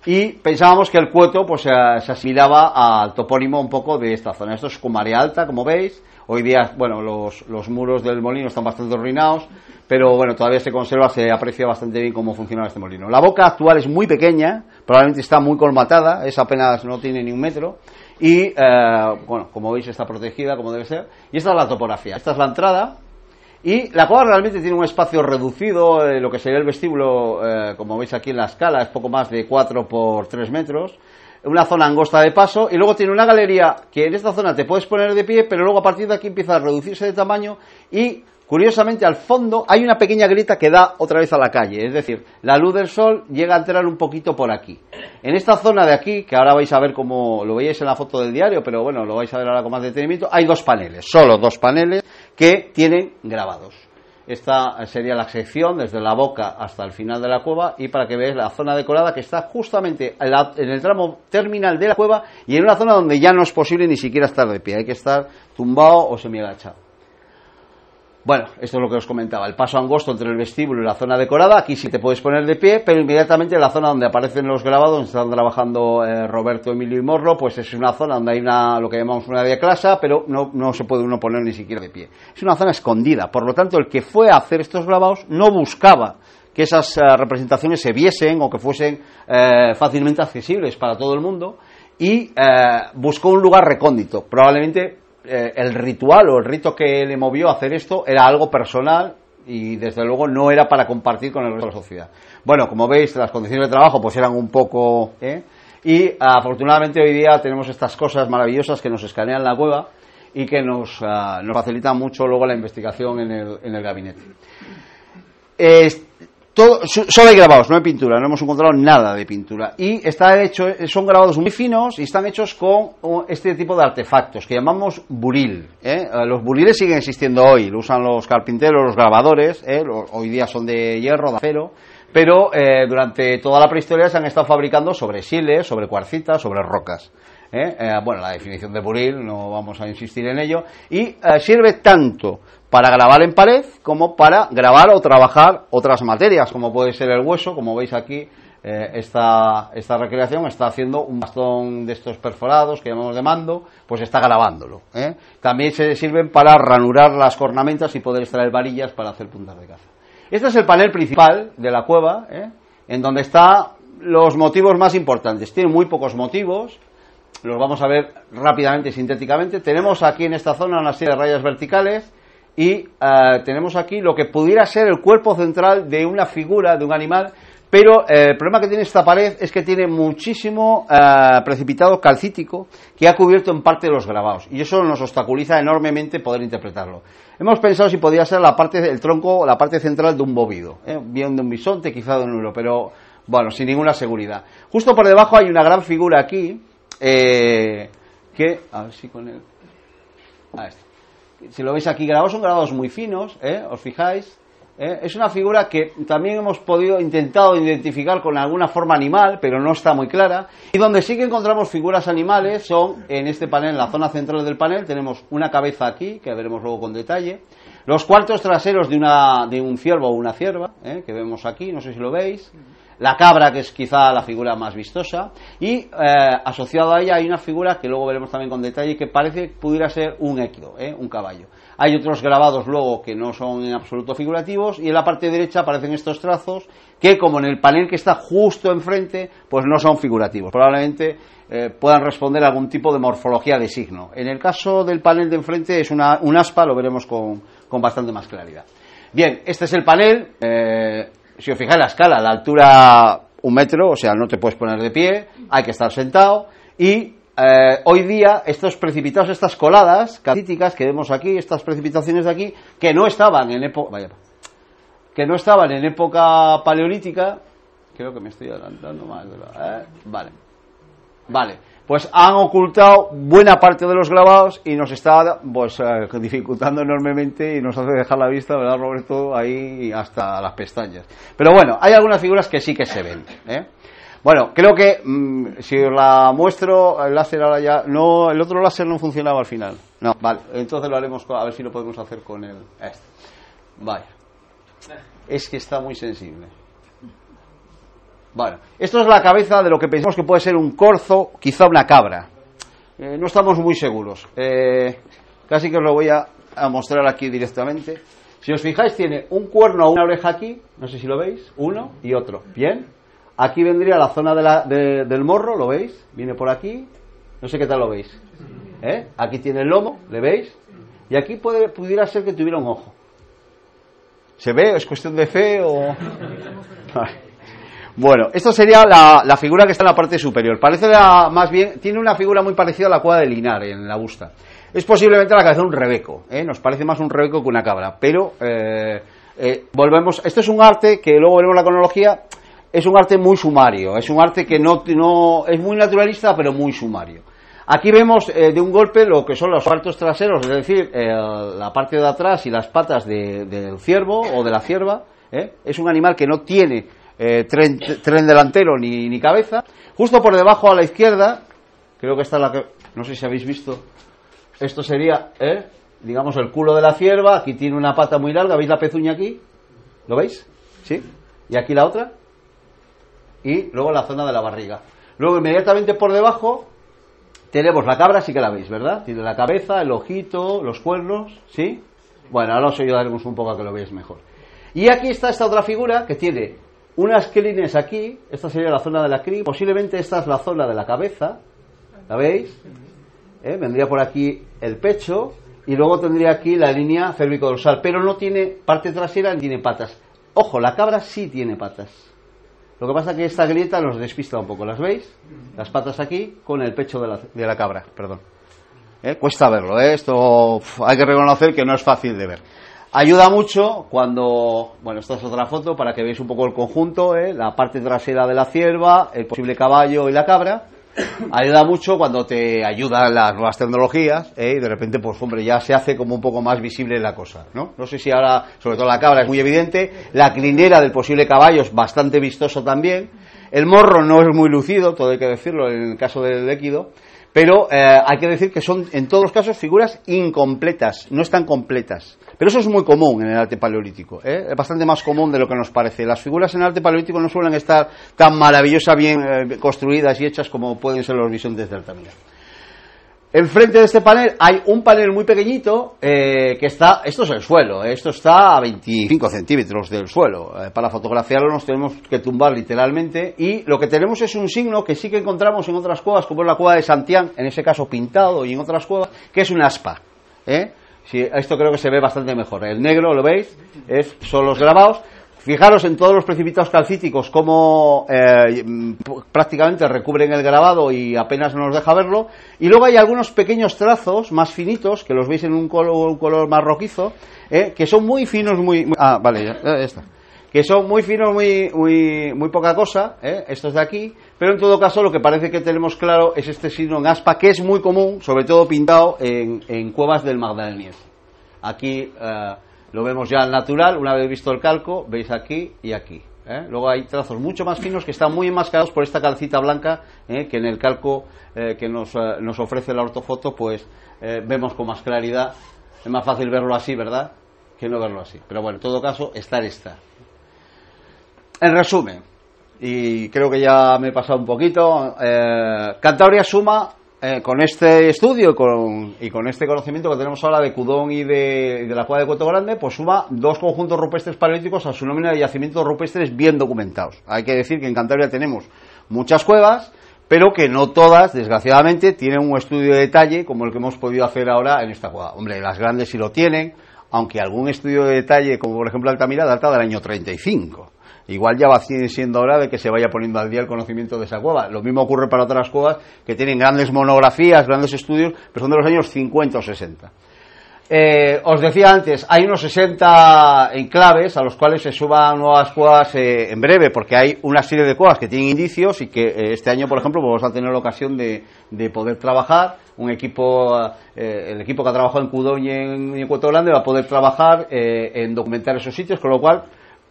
S1: Y pensábamos que el Cueto pues se asimilaba al topónimo un poco de esta zona. Esto es con marea alta, como veis. Hoy día, bueno, los muros del molino están bastante arruinados, pero bueno, todavía se conserva, se aprecia bastante bien cómo funciona este molino. La boca actual es muy pequeña, probablemente está muy colmatada, es apenas, no tiene ni un metro, y bueno, como veis está protegida como debe ser, y esta es la topografía, esta es la entrada, y la cueva realmente tiene un espacio reducido, lo que sería el vestíbulo, como veis aquí en la escala, es poco más de 4 por 3 metros, una zona angosta de paso, y luego tiene una galería que en esta zona te puedes poner de pie, pero luego a partir de aquí empieza a reducirse de tamaño y curiosamente al fondo hay una pequeña grieta que da otra vez a la calle, es decir, la luz del sol llega a entrar un poquito por aquí. En esta zona de aquí, que ahora vais a ver como lo veis en la foto del diario, pero bueno, lo vais a ver ahora con más detenimiento, hay 2 paneles, solo 2 paneles que tienen grabados. Esta sería la sección desde la boca hasta el final de la cueva, y para que veáis la zona decorada que está justamente en el tramo terminal de la cueva y en una zona donde ya no es posible ni siquiera estar de pie, hay que estar tumbado o semiagachado. Bueno, esto es lo que os comentaba, el paso angosto entre el vestíbulo y la zona decorada. Aquí sí te puedes poner de pie, pero inmediatamente en la zona donde aparecen los grabados, donde están trabajando Roberto, Emilio y Morro, pues es una zona donde hay lo que llamamos una diaclasa, pero no se puede uno poner ni siquiera de pie. Es una zona escondida, por lo tanto el que fue a hacer estos grabados no buscaba que esas representaciones se viesen o que fuesen fácilmente accesibles para todo el mundo, y buscó un lugar recóndito. Probablemente el ritual o el rito que le movió a hacer esto era algo personal y desde luego no era para compartir con el resto de la sociedad. Bueno, como veis, las condiciones de trabajo pues eran un poco y afortunadamente hoy día tenemos estas cosas maravillosas que nos escanean la cueva y que nos facilitan mucho luego la investigación en el gabinete. Solo hay grabados, no hay pintura, no hemos encontrado nada de pintura, y son grabados muy finos y están hechos con este tipo de artefactos que llamamos buril. Los buriles siguen existiendo hoy, lo usan los carpinteros, los grabadores, hoy día son de hierro, de acero, pero durante toda la prehistoria se han estado fabricando sobre siles, sobre cuarcitas, sobre rocas. Bueno, la definición de buril no vamos a insistir en ello, y sirve tanto para grabar en pared como para grabar o trabajar otras materias, como puede ser el hueso. Como veis aquí, esta recreación está haciendo un bastón de estos perforados que llamamos de mando, pues está grabándolo. También se sirven para ranurar las cornamentas y poder extraer varillas para hacer puntas de caza. Este es el panel principal de la cueva, en donde están los motivos más importantes. Tiene muy pocos motivos, los vamos a ver rápidamente, sintéticamente. Tenemos aquí en esta zona una serie de rayas verticales y tenemos aquí lo que pudiera ser el cuerpo central de una figura, de un animal, pero el problema que tiene esta pared es que tiene muchísimo precipitado calcítico que ha cubierto en parte de los grabados, y eso nos obstaculiza enormemente poder interpretarlo. Hemos pensado si podía ser la parte del tronco, la parte central de un bóvido, bien de un bisonte, quizá de un ulo, pero bueno, sin ninguna seguridad. Justo por debajo hay una gran figura aquí, que, a ver si con él, si lo veis aquí grabados, son grabados muy finos, os fijáis, es una figura que también hemos intentado identificar con alguna forma animal, pero no está muy clara, y donde sí que encontramos figuras animales son en este panel, en la zona central del panel. Tenemos una cabeza aquí, que veremos luego con detalle, los cuartos traseros de un ciervo o una cierva, que vemos aquí, no sé si lo veis, la cabra, que es quizá la figura más vistosa, y asociado a ella hay una figura que luego veremos también con detalle, que parece que pudiera ser un equido, un caballo. Hay otros grabados luego que no son en absoluto figurativos, y en la parte derecha aparecen estos trazos que, como en el panel que está justo enfrente, pues no son figurativos. Probablemente puedan responder a algún tipo de morfología de signo. En el caso del panel de enfrente es un aspa, lo veremos con bastante más claridad. Bien, este es el panel. Si os fijáis la escala, la altura 1 metro, o sea, no te puedes poner de pie, hay que estar sentado, y hoy día estos precipitados, estas coladas calcíticas que vemos aquí, estas precipitaciones de aquí, que no estaban en época, que no estaban en época paleolítica. Creo que me estoy adelantando más. Vale. Pues han ocultado buena parte de los grabados y nos está pues dificultando enormemente y nos hace dejar la vista, ¿verdad, Roberto? Ahí hasta las pestañas. Pero bueno, hay algunas figuras que sí que se ven, ¿eh? Bueno, creo que si os la muestro, el láser ahora ya... No, el otro láser no funcionaba al final. No, vale, entonces lo haremos, a ver si lo podemos hacer con el... Vaya. Es que está muy sensible. Bueno, esto es la cabeza de lo que pensamos que puede ser un corzo, quizá una cabra. No estamos muy seguros. Casi que os lo voy a mostrar aquí directamente. Si os fijáis, tiene un cuerno o una oreja aquí, no sé si lo veis, uno y otro. Bien. Aquí vendría la zona del morro, ¿lo veis? Viene por aquí. No sé qué tal lo veis. Aquí tiene el lomo, ¿le veis? Y aquí pudiera ser que tuviera un ojo. ¿Se ve? ¿Es cuestión de fe o...? Bueno, esto sería la figura que está en la parte superior. Parece más bien, tiene una figura muy parecida a la cueva de Linar en la busta. Es posiblemente la cabeza de un rebeco, nos parece más un rebeco que una cabra, pero volvemos. Esto es un arte que luego veremos la cronología, es un arte muy sumario, es un arte que no es muy naturalista, pero muy sumario. Aquí vemos de un golpe lo que son los saltos traseros, es decir, la parte de atrás y las patas del ciervo o de la cierva. Es un animal que no tiene tren delantero ni cabeza. Justo por debajo a la izquierda, creo que está no sé si habéis visto, esto sería, digamos, el culo de la cierva. Aquí tiene una pata muy larga, ¿veis la pezuña aquí? ¿Lo veis? ¿Sí? Y aquí la otra. Y luego la zona de la barriga. Luego inmediatamente por debajo tenemos la cabra, sí que la veis, ¿verdad? Tiene la cabeza, el ojito, los cuernos, ¿sí? Bueno, ahora os ayudaremos un poco a que lo veáis mejor. Y aquí está esta otra figura que tiene unas crines aquí. Esta sería la zona de la crin. Posiblemente esta es la zona de la cabeza. ¿La veis? Vendría por aquí el pecho. Y luego tendría aquí la línea cérvico-dorsal. Pero no tiene parte trasera ni tiene patas. Ojo, la cabra sí tiene patas. Lo que pasa es que esta grieta nos despista un poco. ¿Las veis? Las patas aquí con el pecho de la cabra. Perdón. Cuesta verlo. Esto hay que reconocer que no es fácil de ver. Ayuda mucho cuando, bueno, esta es otra foto para que veáis un poco el conjunto, la parte trasera de la cierva, el posible caballo y la cabra. Ayuda mucho cuando te ayudan las nuevas tecnologías, y de repente, pues hombre, ya se hace como un poco más visible la cosa, ¿no? No sé si ahora, sobre todo la cabra es muy evidente, la crinera del posible caballo es bastante vistoso también, el morro no es muy lucido, todo hay que decirlo en el caso del équido, pero hay que decir que son en todos los casos figuras incompletas, no están completas. Pero eso es muy común en el arte paleolítico, es bastante más común de lo que nos parece. Las figuras en el arte paleolítico no suelen estar tan maravillosas, bien construidas y hechas como pueden ser los bisontes de Altamira. Enfrente de este panel hay un panel muy pequeñito que está, esto es el suelo, esto está a 25 centímetros del suelo. Para fotografiarlo nos tenemos que tumbar literalmente, y lo que tenemos es un signo que sí que encontramos en otras cuevas, como es la cueva de Santián, en ese caso pintado, y en otras cuevas, que es una aspa. Sí, esto creo que se ve bastante mejor. El negro, ¿lo veis? Son los grabados. Fijaros en todos los precipitados calcíticos cómo prácticamente recubren el grabado y apenas nos deja verlo. Y luego hay algunos pequeños trazos más finitos, que los veis en un color más rojizo, que son muy finos, vale, ya está. Que son muy finos, muy poca cosa, estos de aquí. Pero en todo caso lo que parece que tenemos claro es este signo en aspa, que es muy común, sobre todo pintado en cuevas del Magdaleniense. Aquí lo vemos ya al natural, una vez visto el calco, veis aquí y aquí. Luego hay trazos mucho más finos que están muy enmascarados por esta calcita blanca, que en el calco que nos ofrece la ortofoto, pues vemos con más claridad. Es más fácil verlo así, ¿verdad?, que no verlo así. Pero bueno, en todo caso, está. En resumen, y creo que ya me he pasado un poquito, Cantabria suma, con este estudio y con este conocimiento que tenemos ahora de Cudón y de la cueva de Cueto Grande, pues suma dos conjuntos rupestres paleolíticos a su nómina de yacimientos rupestres bien documentados. Hay que decir que en Cantabria tenemos muchas cuevas, pero que no todas, desgraciadamente, tienen un estudio de detalle como el que hemos podido hacer ahora en esta cueva. Hombre, las grandes sí lo tienen, aunque algún estudio de detalle, como por ejemplo Altamira, data del año 35. Igual ya va siendo hora de que se vaya poniendo al día el conocimiento de esa cueva. Lo mismo ocurre para otras cuevas que tienen grandes monografías, grandes estudios, pero son de los años 50 o 60. Os decía antes, hay unos 60 enclaves a los cuales se suban nuevas cuevas en breve, porque hay una serie de cuevas que tienen indicios y que este año, por ejemplo, vamos a tener la ocasión de poder trabajar. Un equipo, el equipo que ha trabajado en Cudón y en Cueto Grande va a poder trabajar en documentar esos sitios, con lo cual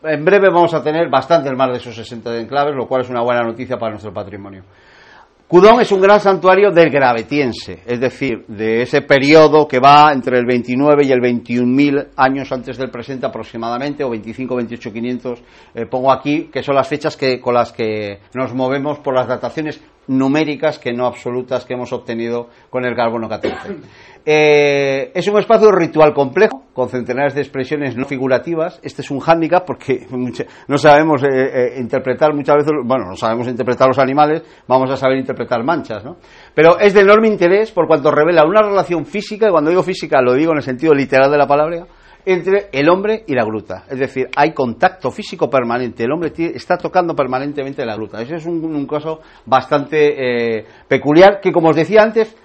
S1: en breve vamos a tener bastantes más de esos 60 enclaves, lo cual es una buena noticia para nuestro patrimonio. Cudón es un gran santuario del Gravetiense, es decir, de ese periodo que va entre el 29 y el 21.000 años antes del presente aproximadamente, o 25, 28, 500, pongo aquí, que son las fechas con las que nos movemos por las dataciones numéricas, que no absolutas, que hemos obtenido con el carbono 14. Es un espacio ritual complejo, con centenares de expresiones no figurativas. Este es un hándicap porque no sabemos interpretar muchas veces, bueno, no sabemos interpretar los animales, vamos a saber interpretar manchas, ¿no? Pero es de enorme interés por cuanto revela una relación física, y cuando digo física lo digo en el sentido literal de la palabra, entre el hombre y la gruta. Es decir, hay contacto físico permanente, el hombre está tocando permanentemente la gruta. Ese es un caso bastante peculiar, que como os decía antes,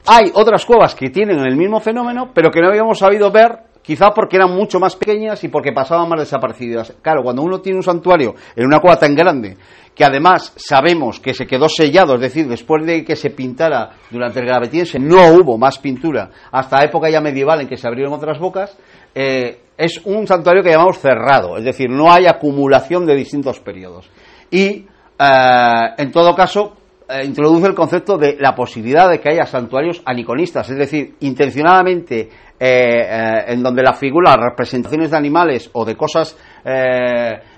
S1: hay otras cuevas que tienen el mismo fenómeno, pero que no habíamos sabido ver, quizá porque eran mucho más pequeñas y porque pasaban más desaparecidas. Claro, cuando uno tiene un santuario en una cueva tan grande, que además sabemos que se quedó sellado, es decir, después de que se pintara durante el Gravetiense, no hubo más pintura, hasta época ya medieval en que se abrieron otras bocas, es un santuario que llamamos cerrado, es decir, no hay acumulación de distintos periodos. Y, en todo caso, introduce el concepto de la posibilidad de que haya santuarios aniconistas, es decir, intencionadamente en donde la figura, las representaciones de animales o de cosas,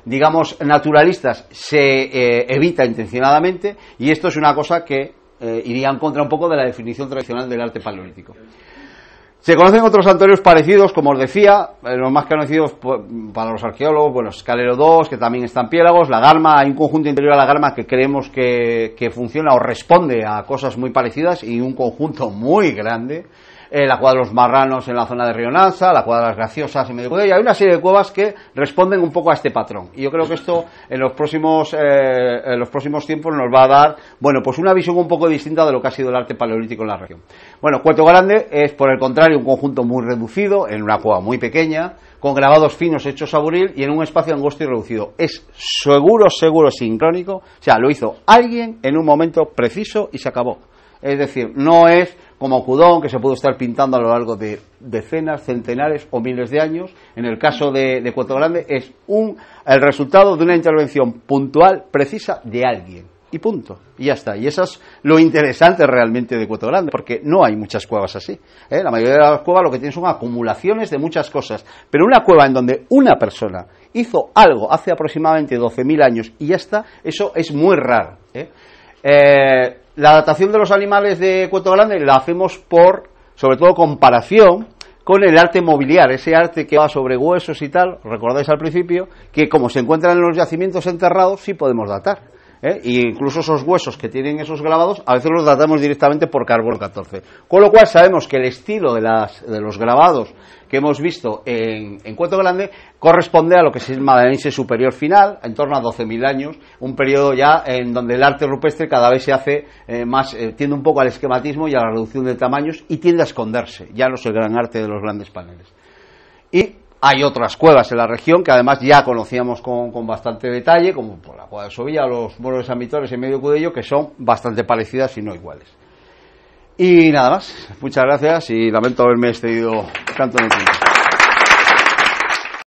S1: digamos, naturalistas se evita intencionadamente, y esto es una cosa que iría en contra un poco de la definición tradicional del arte paleolítico. Se conocen otros santuarios parecidos, como os decía, los más conocidos para los arqueólogos, bueno, Escalero 2, que también están Piélagos, la Garma, hay un conjunto interior a la Garma que creemos que funciona o responde a cosas muy parecidas, y un conjunto muy grande, la Cueva de los Marranos en la zona de Rionanza, la Cueva de las Graciosas en Medio Cudello, y hay una serie de cuevas que responden un poco a este patrón, y yo creo que esto en los próximos tiempos nos va a dar, bueno, pues una visión un poco distinta de lo que ha sido el arte paleolítico en la región. Bueno, Cueto Grande es, por el contrario, un conjunto muy reducido, en una cueva muy pequeña, con grabados finos hechos a buril y en un espacio angosto y reducido. Es seguro sincrónico, o sea, lo hizo alguien en un momento preciso y se acabó. Es decir, no es como Cudón, que se pudo estar pintando a lo largo de decenas, centenares o miles de años. En el caso de Cueto Grande es el resultado de una intervención puntual, precisa, de alguien. Y punto. Y ya está. Y eso es lo interesante realmente de Cueto Grande, porque no hay muchas cuevas así. La mayoría de las cuevas lo que tienen son acumulaciones de muchas cosas. Pero una cueva en donde una persona hizo algo hace aproximadamente 12.000 años y ya está, eso es muy raro. La datación de los animales de Cueto Grande la hacemos por, sobre todo, comparación con el arte mobiliar, ese arte que va sobre huesos y tal, recordáis al principio, que como se encuentran en los yacimientos enterrados, sí podemos datar. Y incluso esos huesos que tienen esos grabados, a veces los datamos directamente por carbono 14. Con lo cual sabemos que el estilo de los grabados que hemos visto en Cueto Grande corresponde a lo que es el Magdaleniense superior final, en torno a 12.000 años, un periodo ya en donde el arte rupestre cada vez se hace más, tiende un poco al esquematismo y a la reducción de tamaños y tiende a esconderse, ya no es el gran arte de los grandes paneles. Y hay otras cuevas en la región que además ya conocíamos con bastante detalle, como por la Cueva de Sovilla, los muros de San Vitores en Medio Cudello, que son bastante parecidas y no iguales. Y nada más, muchas gracias y lamento haberme excedido tanto en el tiempo.